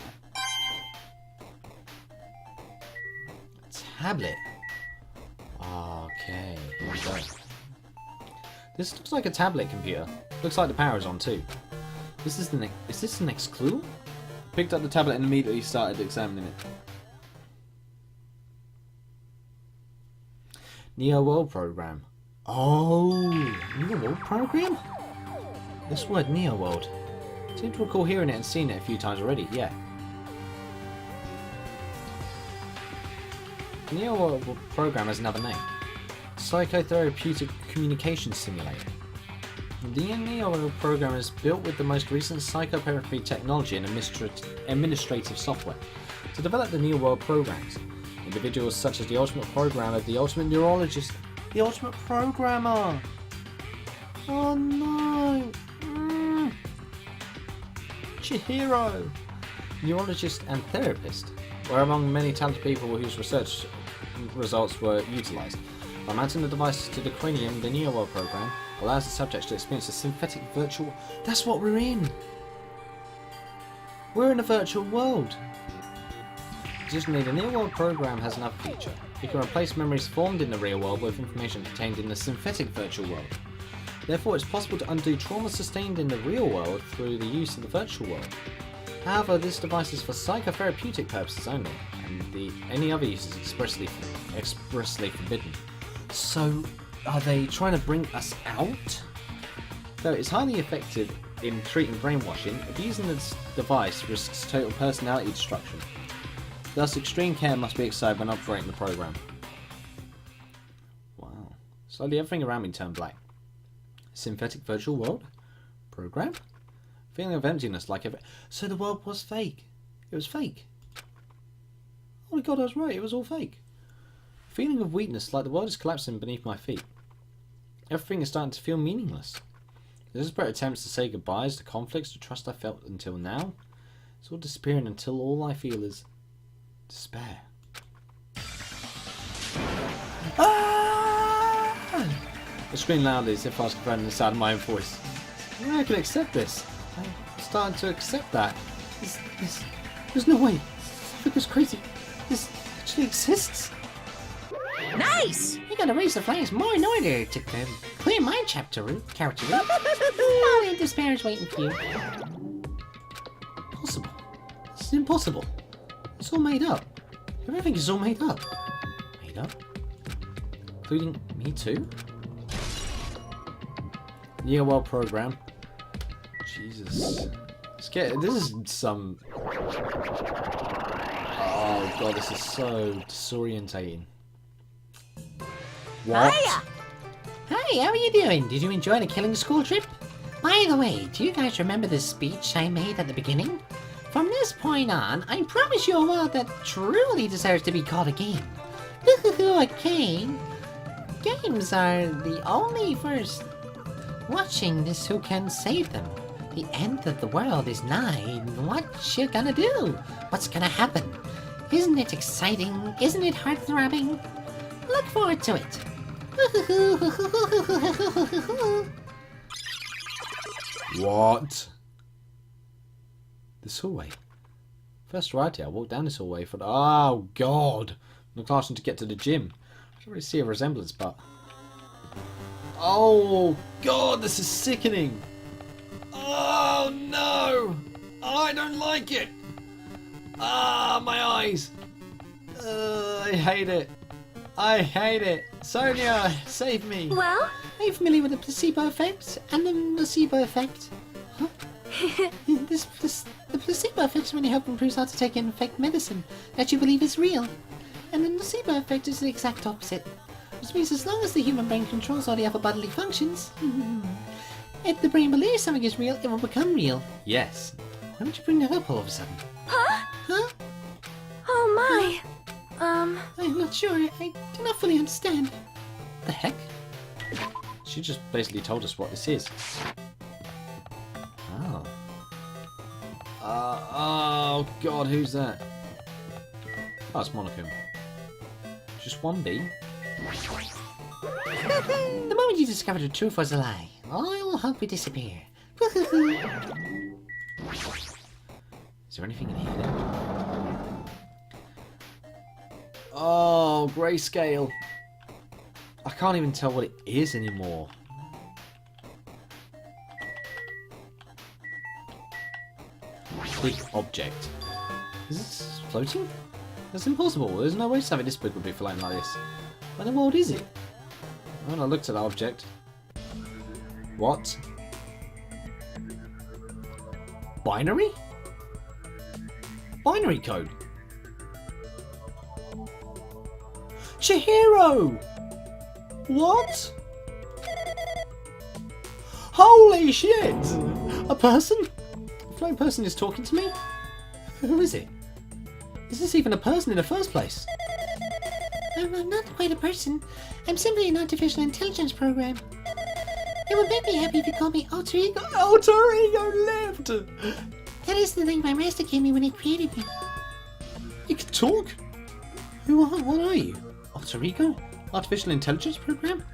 Tablet. Okay, here we go. This looks like a tablet computer. Looks like the power is on too. Is this the next clue? Picked up the tablet and immediately started examining it. Neo World Program. Oh, Neo World Program? This word Neo World. I seem to recall hearing it and seeing it a few times already, yeah. Neo World Program has another name. Psychotherapeutic Communication Simulator. The Neo World Program is built with the most recent psychotherapy technology and administrative software to develop the Neo World programs. Individuals such as the Ultimate Programmer, the Ultimate Neurologist, the Ultimate Programmer. Oh no! Chihiro! Neurologist and therapist were among many talented people whose research results were utilised. By mounting the device to the cranium, the NeoWorld program allows the subjects to experience a synthetic virtual... That's what we're in! We're in a virtual world! Additionally, the NeoWorld program has another feature. It can replace memories formed in the real world with information contained in the synthetic virtual world. Therefore, it's possible to undo trauma sustained in the real world through the use of the virtual world. However, this device is for psychotherapeutic purposes only, and any other use is expressly forbidden. So, are they trying to bring us out? Though it's highly effective in treating brainwashing, abusing this device risks total personality destruction. Thus, extreme care must be exercised when operating the program. Wow. Slowly everything around me turned black. Synthetic virtual world? Program? Feeling of emptiness like every... So the world was fake. It was fake. Oh my god, I was right. It was all fake. Feeling of weakness like the world is collapsing beneath my feet. Everything is starting to feel meaningless. Desperate attempts to say goodbyes to conflicts, to trust I felt until now. It's all disappearing until all I feel is... despair. Ah! I screamed loudly as if I was confronting the sound of my own voice. I can accept this. I'm starting to accept that. There's no way. I think it's crazy. This actually exists. Nice! You gotta raise the flags more in order to clear my character route. All in despair is waiting for you. Impossible. This is impossible. It's all made up. Everything is all made up. Made up? Including me too? Year World program. Jesus. This is some... Oh god, this is so disorientating. What? Hiya! Hi, how are you doing? Did you enjoy the killing school trip? By the way, do you guys remember the speech I made at the beginning? From this point on, I promise you a world that truly deserves to be called a game. A game? Games are the only first. Watching this who can save them. The end of the world is nigh. What you gonna do? What's gonna happen? Isn't it exciting? Isn't it heart-throbbing? Look forward to it. What? This hallway. First variety, I walked down this hallway for the... Oh, God! I'm classing to get to the gym. I don't really see a resemblance, but... Oh, God, this is sickening! Oh, no! I don't like it! Ah, my eyes! I hate it. I hate it. Sonia, save me! Well? Are you familiar with the placebo effect and the nocebo effect? Huh? The placebo effect is when you help improve how to take in fake medicine that you believe is real. And the nocebo effect is the exact opposite. Which means as long as the human brain controls all the other bodily functions, if the brain believes something is real, it will become real. Yes. Why would you bring that up all of a sudden? Huh? Huh? Oh my. I'm not sure. I do not fully understand. The heck? She just basically told us what this is. Oh. Oh god, who's that? Oh, it's Monocum. Just one B. The moment you discover the truth was a lie, all hope will disappear. Is there anything in here then? Oh, grayscale. I can't even tell what it is anymore. Big object. Is this floating? That's impossible. There's no way something this big would be floating like this. Where in the world is it? When I looked at the object. What? Binary? Binary code? Chihiro! What? Holy shit! A person? A floating person is talking to me? Who is it? Is this even a person in the first place? I'm not quite a person. I'm simply an artificial intelligence program. It would make me happy if you called me alter ego. Alter ego lived! That is the thing my master gave me when he created me. You can talk? What are you? Alter Ego? Artificial Intelligence Program?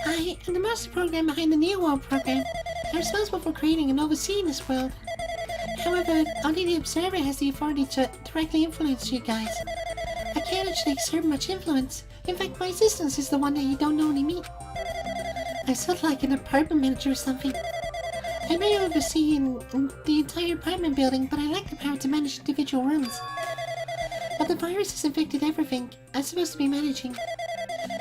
I am the master program behind the Neo World program. I'm responsible for creating and overseeing this world. However, only the Observer has the authority to directly influence you guys. I can't actually exert much influence. In fact, my assistant is the one that you don't normally meet. I'm sort of like an apartment manager or something. I may oversee the entire apartment building, but I lack the power to manage individual rooms. But the virus has infected everything I'm supposed to be managing.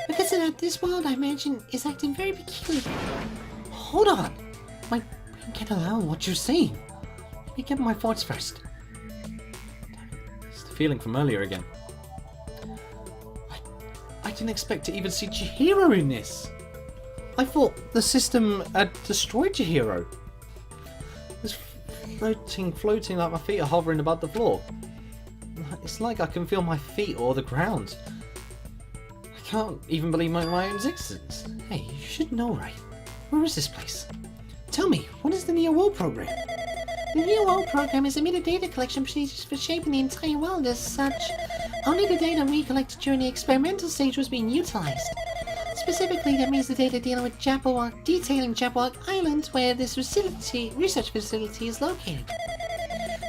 Because of that, this world, I imagine, is acting very peculiar. Hold on! My brain can't allow what you're saying. Let me get my thoughts first. It's the feeling from earlier again. I didn't expect to even see Chihiro in this. I thought the system had destroyed Chihiro. It's floating like my feet are hovering above the floor. It's like I can feel my feet or the ground. I can't even believe my own existence. Hey, you should know, right? Where is this place? Tell me, what is the Neo World program? The Neo World program is a metadata collection procedures for shaping the entire world. As such, only the data we collected during the experimental stage was being utilized. Specifically, that means the data dealing with detailing Jabberwock Island, where this research facility is located.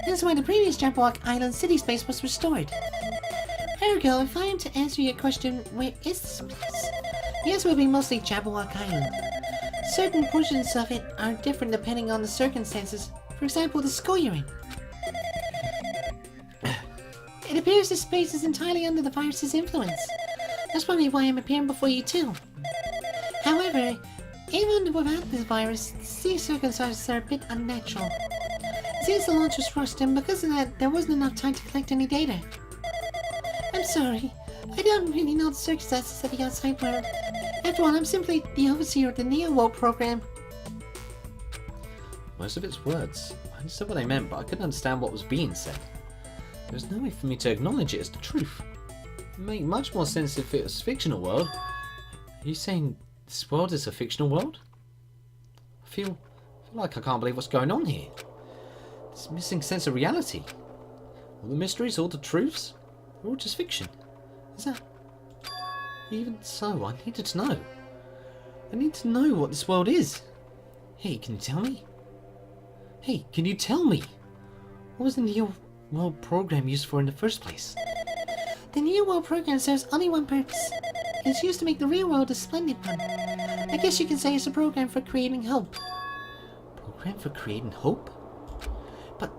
This is why the previous Jabberwock Island city space was restored. Ergo, if I am to answer your question, where is this place? The answer will be mostly Jabberwock Island. Certain portions of it are different depending on the circumstances. For example, the school you're in. It appears this space is entirely under the virus's influence. That's probably why I'm appearing before you too. However, even without this virus, these circumstances are a bit unnatural. Since the launch was rushed, and because of that, there wasn't enough time to collect any data. I'm sorry, I don't really know the circumstances of the outside world. After all, I'm simply the overseer of the Neo World program. Most of its words. I understood what they meant, but I couldn't understand what was being said. There was no way for me to acknowledge it as the truth. It would make much more sense if it was a fictional world. Are you saying this world is a fictional world? I feel like I can't believe what's going on here. This missing sense of reality. All the mysteries, all the truths, they're all just fiction. Is that... Even so, I needed to know. I need to know what this world is. Hey, can you tell me? Hey, can you tell me? What was the Neo World program used for in the first place? The Neo World program serves only one purpose. It's used to make the real world a splendid one. I guess you can say it's a program for creating hope. Program for creating hope? But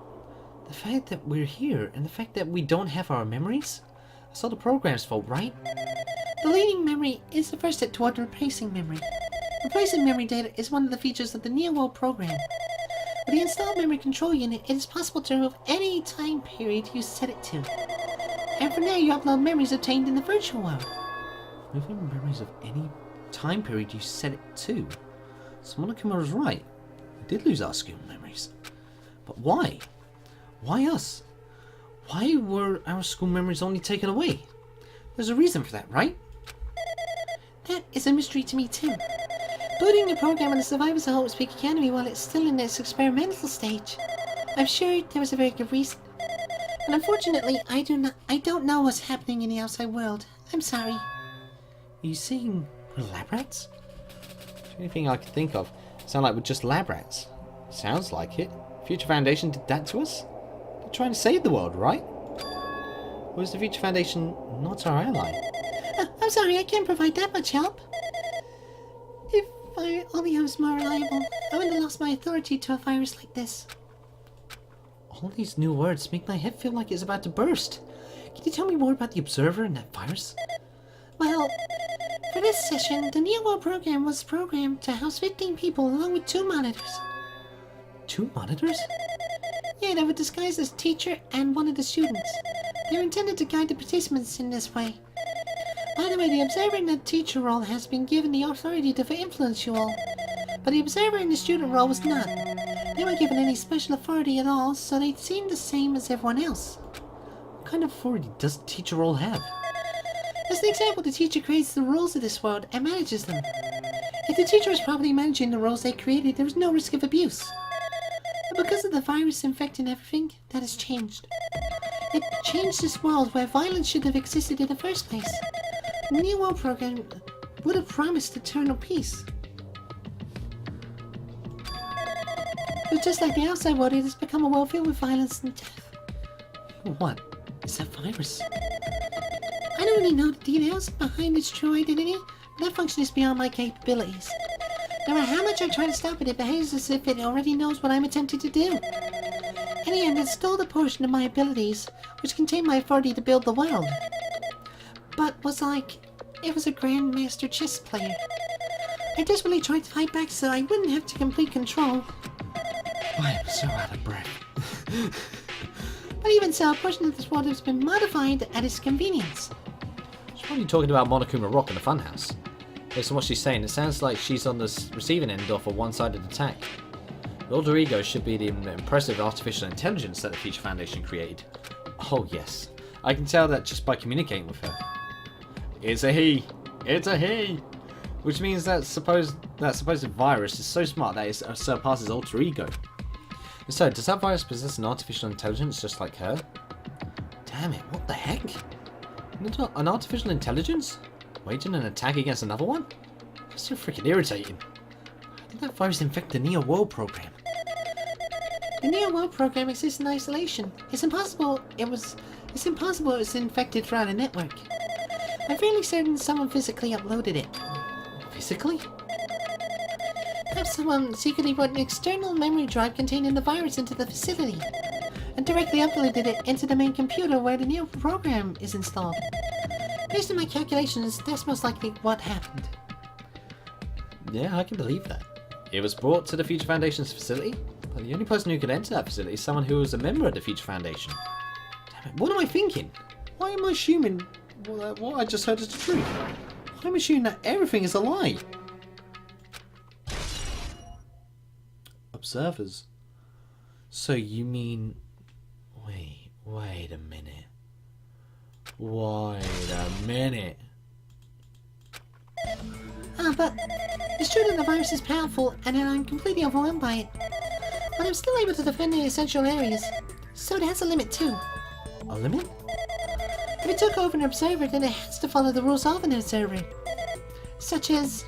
the fact that we're here and the fact that we don't have our memories? That's all the program's fault, right? Deleting memory is the first step toward replacing memory. Replacing memory data is one of the features of the Neo World program. With the installed memory control unit, it is possible to remove any time period you set it to. And from there, you upload memories obtained in the virtual world. Removing memories of any time period you set it to. So Monokuma was right. We did lose our school memories. But why? Why us? Why were our school memories only taken away? There's a reason for that, right? That is a mystery to me too. Putting the program on the survivors of Hope Speak Academy while it's still in its experimental stage. I'm sure there was a very good reason. But unfortunately, I don't know what's happening in the outside world. I'm sorry. Are you saying we're lab rats? The only thing I could think of sound like we're just lab rats. Sounds like it. Future Foundation did that to us? They're trying to save the world, right? Or is the Future Foundation not our ally? I'm sorry, I can't provide that much help. If I only was more reliable, I wouldn't have lost my authority to a virus like this. All these new words make my head feel like it's about to burst. Can you tell me more about the Observer and that virus? Well, for this session, the Neo World program was programmed to house 15 people along with 2 monitors. 2 monitors? Yeah, they were disguised as teacher and one of the students. They were intended to guide the participants in this way. By the way, the Observer in the teacher role has been given the authority to influence you all. But the Observer in the student role was not. They weren't given any special authority at all, so they seemed the same as everyone else. What kind of authority does the teacher role have? As an example, the teacher creates the rules of this world and manages them. If the teacher is properly managing the rules they created, there is no risk of abuse. But because of the virus infecting everything, that has changed. It changed this world where violence should have existed in the first place. The New World program would have promised eternal peace. But just like the outside world, it has become a world filled with violence and death. What is that virus? I don't really know the details behind its true identity, but that function is beyond my capabilities. No matter how much I try to stop it, it behaves as if it already knows what I'm attempting to do. In the end, it stole a portion of my abilities, which contained my authority to build the world. But was like, it was a grandmaster chess player. I desperately tried to fight back so I wouldn't have to complete control. I am so out of breath. But even so, a portion of this world has been modified at its convenience. She's probably talking about Monokuma Rock in the funhouse. Based on what she's saying, it sounds like she's on the receiving end of a one-sided attack. The alter ego should be the impressive artificial intelligence that the Future Foundation created. Oh yes, I can tell that just by communicating with her. It's a he! It's a he! Which means that supposed virus is so smart that it surpasses alter ego. So, does that virus possess an artificial intelligence just like her? Damn it, what the heck? An artificial intelligence? Waging an attack against another one? That's so freaking irritating. How did that virus infect the Neo World program? The Neo World program exists in isolation. It's impossible it was infected throughout a network. I'm fairly certain someone physically uploaded it. Physically? Perhaps someone secretly put an external memory drive containing the virus into the facility, and directly uploaded it into the main computer where the Neo program is installed. Based on my calculations, that's most likely what happened. Yeah, I can believe that. It was brought to the Future Foundation's facility, but the only person who could enter that facility is someone who was a member of the Future Foundation. Damn it, what am I thinking? Why am I assuming what I just heard is the truth? I'm assuming that everything is a lie. Observers. So you mean... Wait a minute. Wait a minute. But it's true that the virus is powerful and that I'm completely overwhelmed by it. But I'm still able to defend the essential areas, so it has a limit too. A limit? If it took over an observer, then it has to follow the rules of an observer. Such as...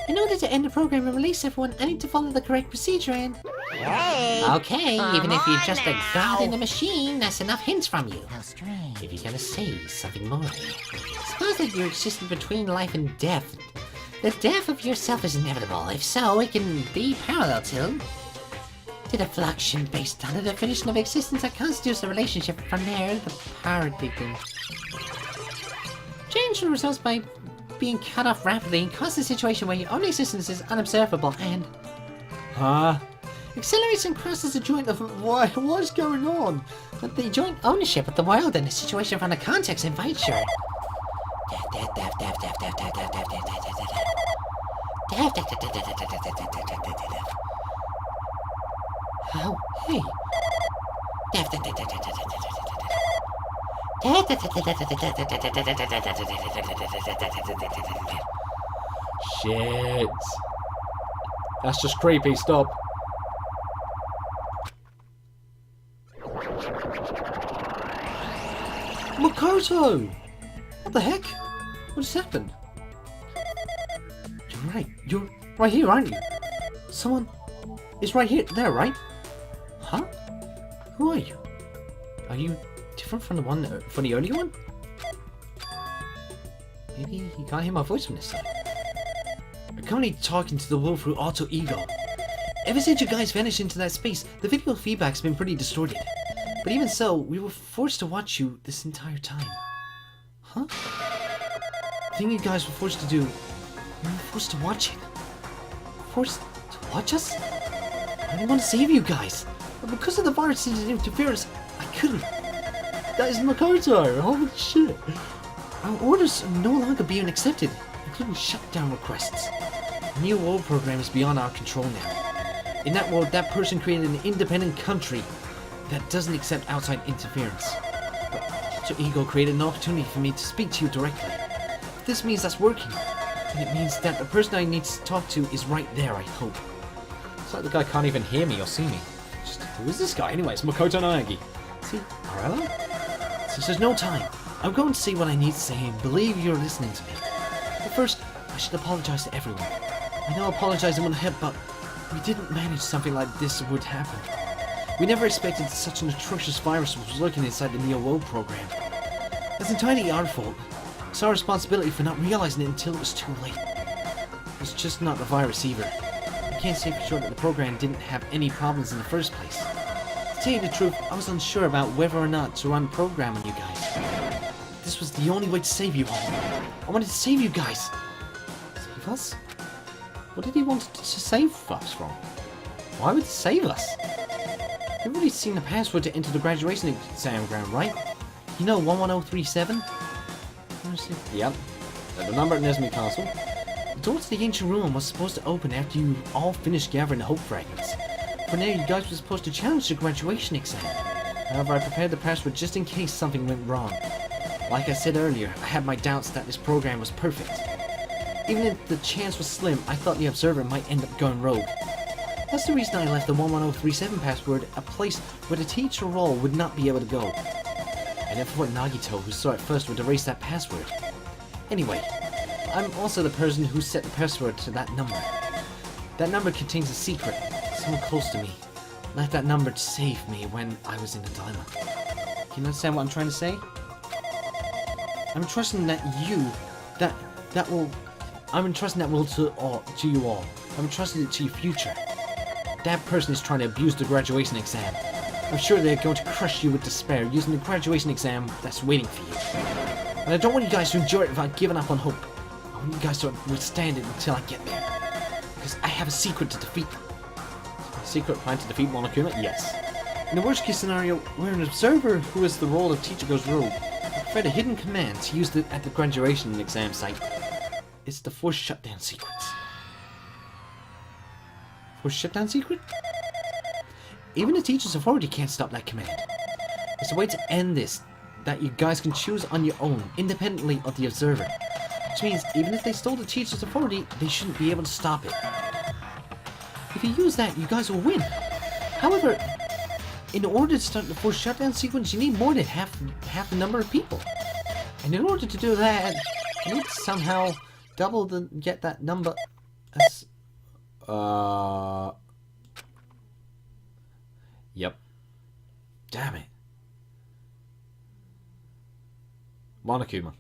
in order to end the program and release everyone, I need to follow the correct procedure and... Okay, even if you're just a god in a machine, that's enough hints from you. How strange. If you're gonna say something more, suppose that you're existing between life and death. The death of yourself is inevitable. If so, it can be parallel to the fluxion based on the definition of existence that constitutes the relationship. From there, the paradigm. Change results by being cut off rapidly and cause a situation where your own existence is unobservable and... Huh? accelerates and crosses the joint of... What's going on? But the joint ownership of the world and the situation from the context invites your... Oh, hey. Shit. That's just creepy, stop. Makoto! What the heck? What just happened? You're right. You're right here, aren't you? Someone is right here, there, right? Huh? Who are you? Are you different from the earlier one? Maybe you can't hear my voice from this side. I'm currently talking to the world through alter ego. Ever since you guys vanished into that space, the video feedback's been pretty distorted. But even so, we were forced to watch you this entire time. Huh? The thing you guys were forced to do, we were forced to watch it. Forced to watch us? I didn't want to save you guys, but because of the virus interference, I couldn't. That is Makoto! Holy shit! Our orders are no longer being accepted, including shutdown requests. The New World program is beyond our control now. In that world, that person created an independent country that doesn't accept outside interference. But Alter Ego created an opportunity for me to speak to you directly. If this means that's working, then it means that the person I need to talk to is right there, I hope. It's like the guy can't even hear me or see me. Just, who is this guy anyway? It's Makoto Naegi. See, Arella? Since there's no time, I'm going to say what I need to say and believe you're listening to me. But first, I should apologize to everyone. I know apologizing wouldn't help, but we didn't manage something like this would happen. We never expected such an atrocious virus was lurking inside the Neo World program. It's entirely our fault. It's our responsibility for not realizing it until it was too late. It's just not the virus either. I can't say for sure that the program didn't have any problems in the first place. To tell you the truth, I was unsure about whether or not to run the program on you guys. This was the only way to save you all. I wanted to save you guys. Save us? What did he want to save us from? Why would he save us? You've already seen the password to enter the graduation exam ground, right? You know 11037? Yep. The number at Nesmi Castle. The door to the ancient ruin was supposed to open after you all finished gathering the hope fragments. For now, you guys were supposed to challenge the graduation exam. However, I prepared the password just in case something went wrong. Like I said earlier, I had my doubts that this program was perfect. Even if the chance was slim, I thought the observer might end up going rogue. That's the reason I left the 11037 password a place where the teacher role would not be able to go. I never thought Nagito, who saw it first, would erase that password. Anyway, I'm also the person who set the password to that number. That number contains a secret. Someone close to me left that number to save me when I was in a dilemma. Can you understand what I'm trying to say? I'm trusting that I'm entrusting that will to you all. I'm entrusting it to your future. That person is trying to abuse the graduation exam. I'm sure they're going to crush you with despair using the graduation exam that's waiting for you. And I don't want you guys to endure it without giving up on hope. I want you guys to withstand it until I get there. Because I have a secret to defeat them. A secret plan to defeat Monokuma? Yes. In the worst case scenario, where an observer who has the role of teacher goes rogue, I prepared a hidden command to use at the graduation exam site. It's the forced shutdown sequence. Forced shutdown secret? Even the teacher's authority can't stop that command. It's a way to end this that you guys can choose on your own, independently of the observer. Which means even if they stole the teacher's authority, they shouldn't be able to stop it. If you use that, you guys will win. However, in order to start the forced shutdown sequence, you need more than half the number of people. And in order to do that, you need to somehow get that number as Yep. damn it. Monokuma.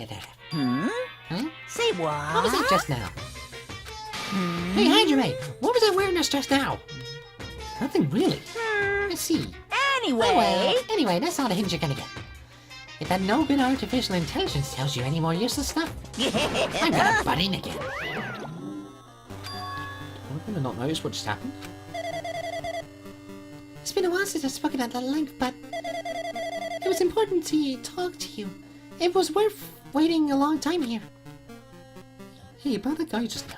Death. Hmm? Huh? Say What what? was that just now? Hey, Hydra, what was that weirdness just now? Nothing really. I see. Anyway, Oh well, anyway, that's all the hint you're gonna get. If that no-good artificial intelligence tells you any more useless stuff, I'm gonna butt in again. I'm gonna not notice what just happened. It's been a while since I've spoken at that length, but it was important to talk to you. It was worth waiting a long time here. Hey, about that guy just now.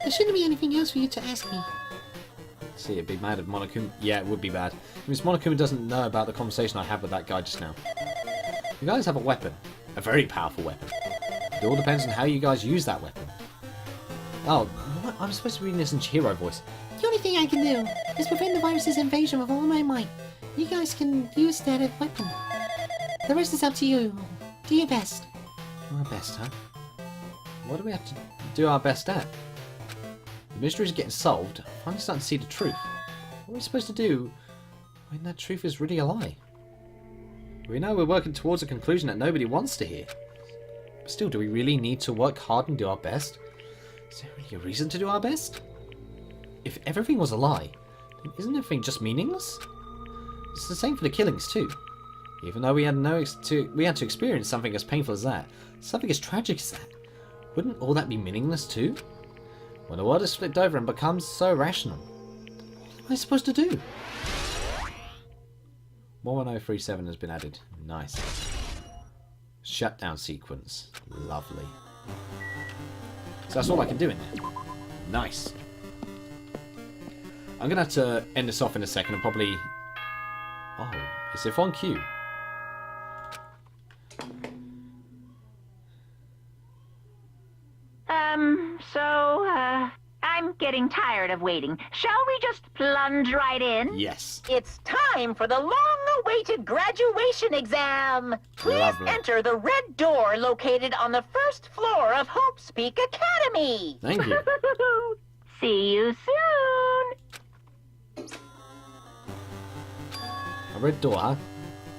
There shouldn't be anything else for you to ask me. See, it'd be mad if Monokuma... Yeah, it would be bad. Because Monokuma doesn't know about the conversation I had with that guy just now. You guys have a weapon. A very powerful weapon. It all depends on how you guys use that weapon. Oh, what? I'm supposed to be reading this in Chihiro voice. The only thing I can do is prevent the virus's invasion with all my might. You guys can use that as a weapon. The rest is up to you. Do your best. Our best, huh? What do we have to do our best at? The mysteries are getting solved. I'm finally starting to see the truth. What are we supposed to do when that truth is really a lie? We know we're working towards a conclusion that nobody wants to hear. But still, do we really need to work hard and do our best? Is there really a reason to do our best? If everything was a lie, then isn't everything just meaningless? It's the same for the killings too. Even though we had to experience something as painful as that, something as tragic as that, wouldn't all that be meaningless too? When the world is flipped over and becomes so rational, what am I supposed to do? 11037 has been added. Nice. Shutdown sequence. Lovely. So that's all I can do in there. Nice. I'm going to have to end this off in a second and probably... Oh, is it on cue? I'm getting tired of waiting. Shall we just plunge right in? Yes. It's time for the long-awaited graduation exam. Please Lovely. enter the red door located on the first floor of Hope Speak Academy. Thank you. See you soon. A red door, huh?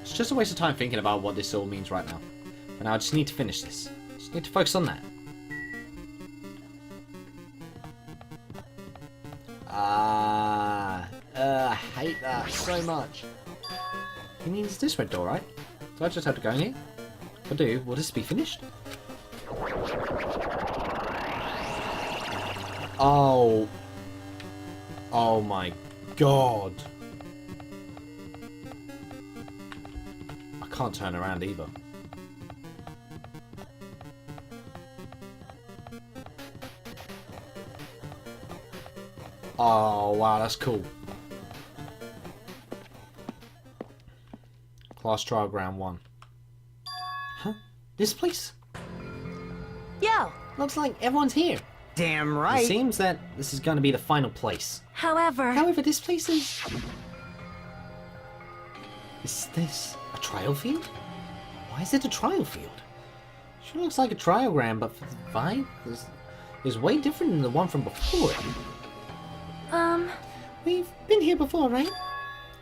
It's just a waste of time thinking about what this all means right now. But now I just need to finish this. Just need to focus on that. I hate that so much. He means this red door, right? So I just have to go in here? If I do, will this be finished? Oh. Oh my god. I can't turn around either. Oh, wow, that's cool. Class Trial Ground 1. Huh? This place? Yo, Looks like everyone's here. Damn It right. seems that this is going to be the final place. however, However, this place is... Is this a trial field? Why is it a trial field? Sure looks like a trial ground, but for the vibe is way different than the one from before. We've been here before, right?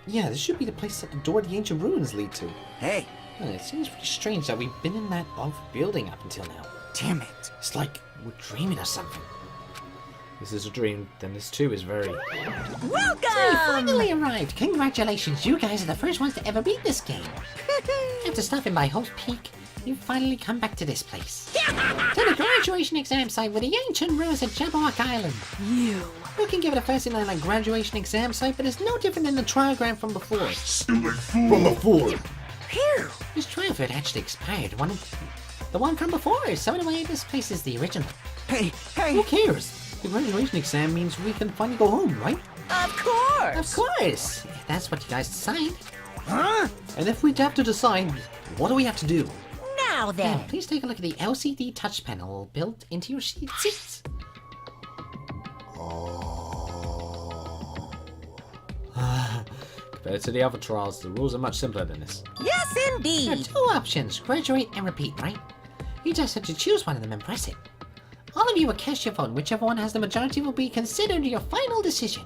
Yeah, this should be the place that the door of the ancient ruins lead to. Hey, It seems pretty strange that we've been in that old building up until now. damn it. It's like we're dreaming of something. This is a dream, then this too is very... we finally arrived. Congratulations, you guys are the first ones to ever beat this game. After stopping by Hope's Peak, you've finally come back to this place. To the graduation exam site with the ancient ruins of Jabberwock Island. You can give it a fancy name like graduation exam site, but it's no different than the trial ground from before. From before. This trial field actually expired. The one from before, so in a way this place is the original. Hey, Who cares? The graduation exam means we can finally go home, right? Of course. Of course, if that's what you guys decide. Huh? And if we have to decide, what do we have to do? Now Now, then. please take a look at the LCD touch panel built into your seats. Compared to the other trials, the rules are much simpler than this. Yes, There are indeed. two options, graduate and repeat, right? You just have to choose one of them and press it. All of you will cast your vote, and whichever one has the majority will be considered your final decision.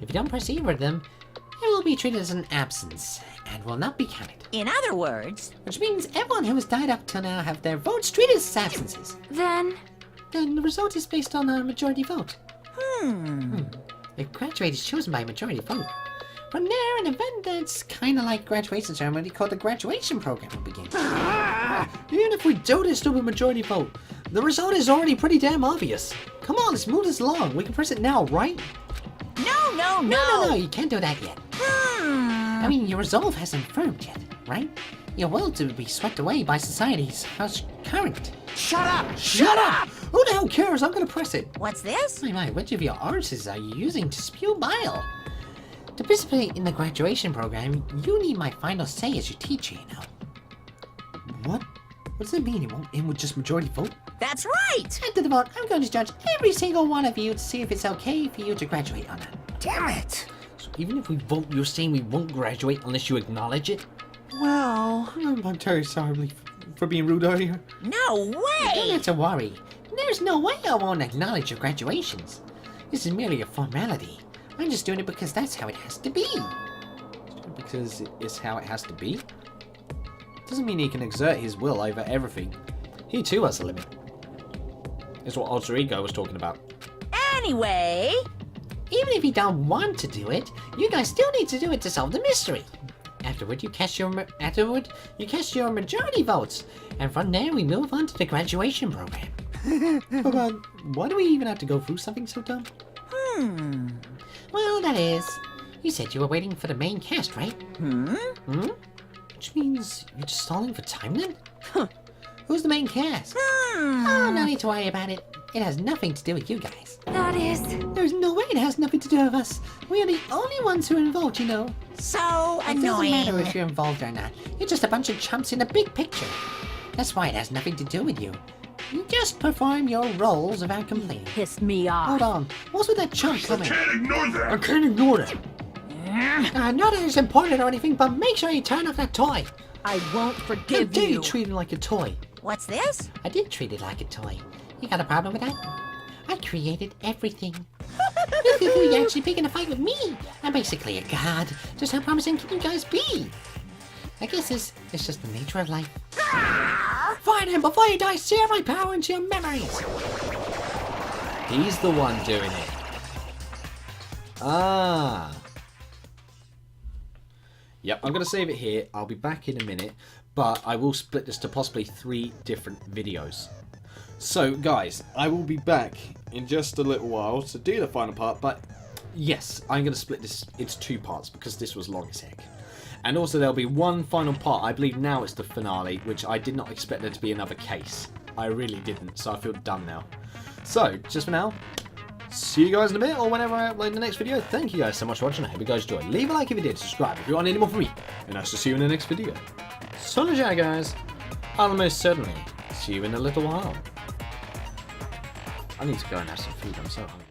If you don't press either of them, it will be treated as an absence, and will not be counted. In other words, Which means everyone who has died up till now have their votes treated as absences. Then the result is based on a majority vote. The graduate is chosen by a majority vote. From there, an event that's kind of like graduation ceremony called the graduation program will begin. Even if we do this to a majority vote, the result is already pretty damn obvious. Come on, let's move this along. We can press it now, right? no, No, you can't do that yet. I mean, your resolve hasn't firmed yet, right? Your will to be swept away by society's current. Shut up! Shut up! Who the hell cares? I'm gonna press it. What's this? My, which of your arts are you using to spew bile? To participate in the graduation program, you need my final say as your teacher, you know. What? What does it mean? It won't end with just majority vote? That's right. After the vote, I'm going to judge every single one of you to see if it's okay for you to graduate or not. Damn it! So even if we vote, you're saying we won't graduate unless you acknowledge it? Well, I'm terribly sorry for being rude earlier. No Don't way. have to worry. There's no way I won't acknowledge your graduations. This is merely a formality. I'm just doing it because that's how it has to be. Because it's how it has to be? Doesn't mean he can exert his will over everything. He too has a limit. It's what Alter Ego was talking about. Anyway, Even if you don't want to do it, you guys still need to do it to solve the mystery. Afterward, you cast your majority votes, and from there we move on to the graduation program. But why do we even have to go through something so dumb? Well, that is, you said you were waiting for the main cast, right? Which means you're just stalling for time then? Who's the main cast? Oh, no need to worry about it. It has nothing to do with you guys. That is... There's no way it has nothing to do with us. We are the only ones who are involved, you know. so It doesn't matter annoying. if you're involved or not. You're just a bunch of chumps in the big picture. That's why it has nothing to do with you. You just perform your roles without complaining. Pissed me off. Hold on. What's with that chump coming? I can't ignore that. Not that it's important or anything, but make sure you turn off that toy. I won't How forgive dare you you. treat it like a toy? What's this? I did treat it like a toy. You got a problem with that? I created everything. You're actually picking a fight with me. I'm basically a god. Just how promising can you guys be? I guess this is just the nature of life. Find him before you die. Share my power into your memories. He's the one doing it. Ah. Yep, I'm going to save it here. I'll be back in a minute, but I will split this to possibly 3 different videos. So, guys, I will be back in just a little while to do the final part, but yes, I'm going to split this into 2 parts because this was long as heck. And also there'll be one final part. I believe now it's the finale, which I did not expect there to be another case. I really didn't, so I feel dumb now. So, just for now, see you guys in a bit, or whenever I upload the next video. Thank you guys so much for watching. I hope you guys enjoyed. Leave a like if you did, subscribe if you want any more from me, and I'll see you in the next video. So long, guys. I'll most certainly see you in a little while. I need to go and have some food, I'm so hungry.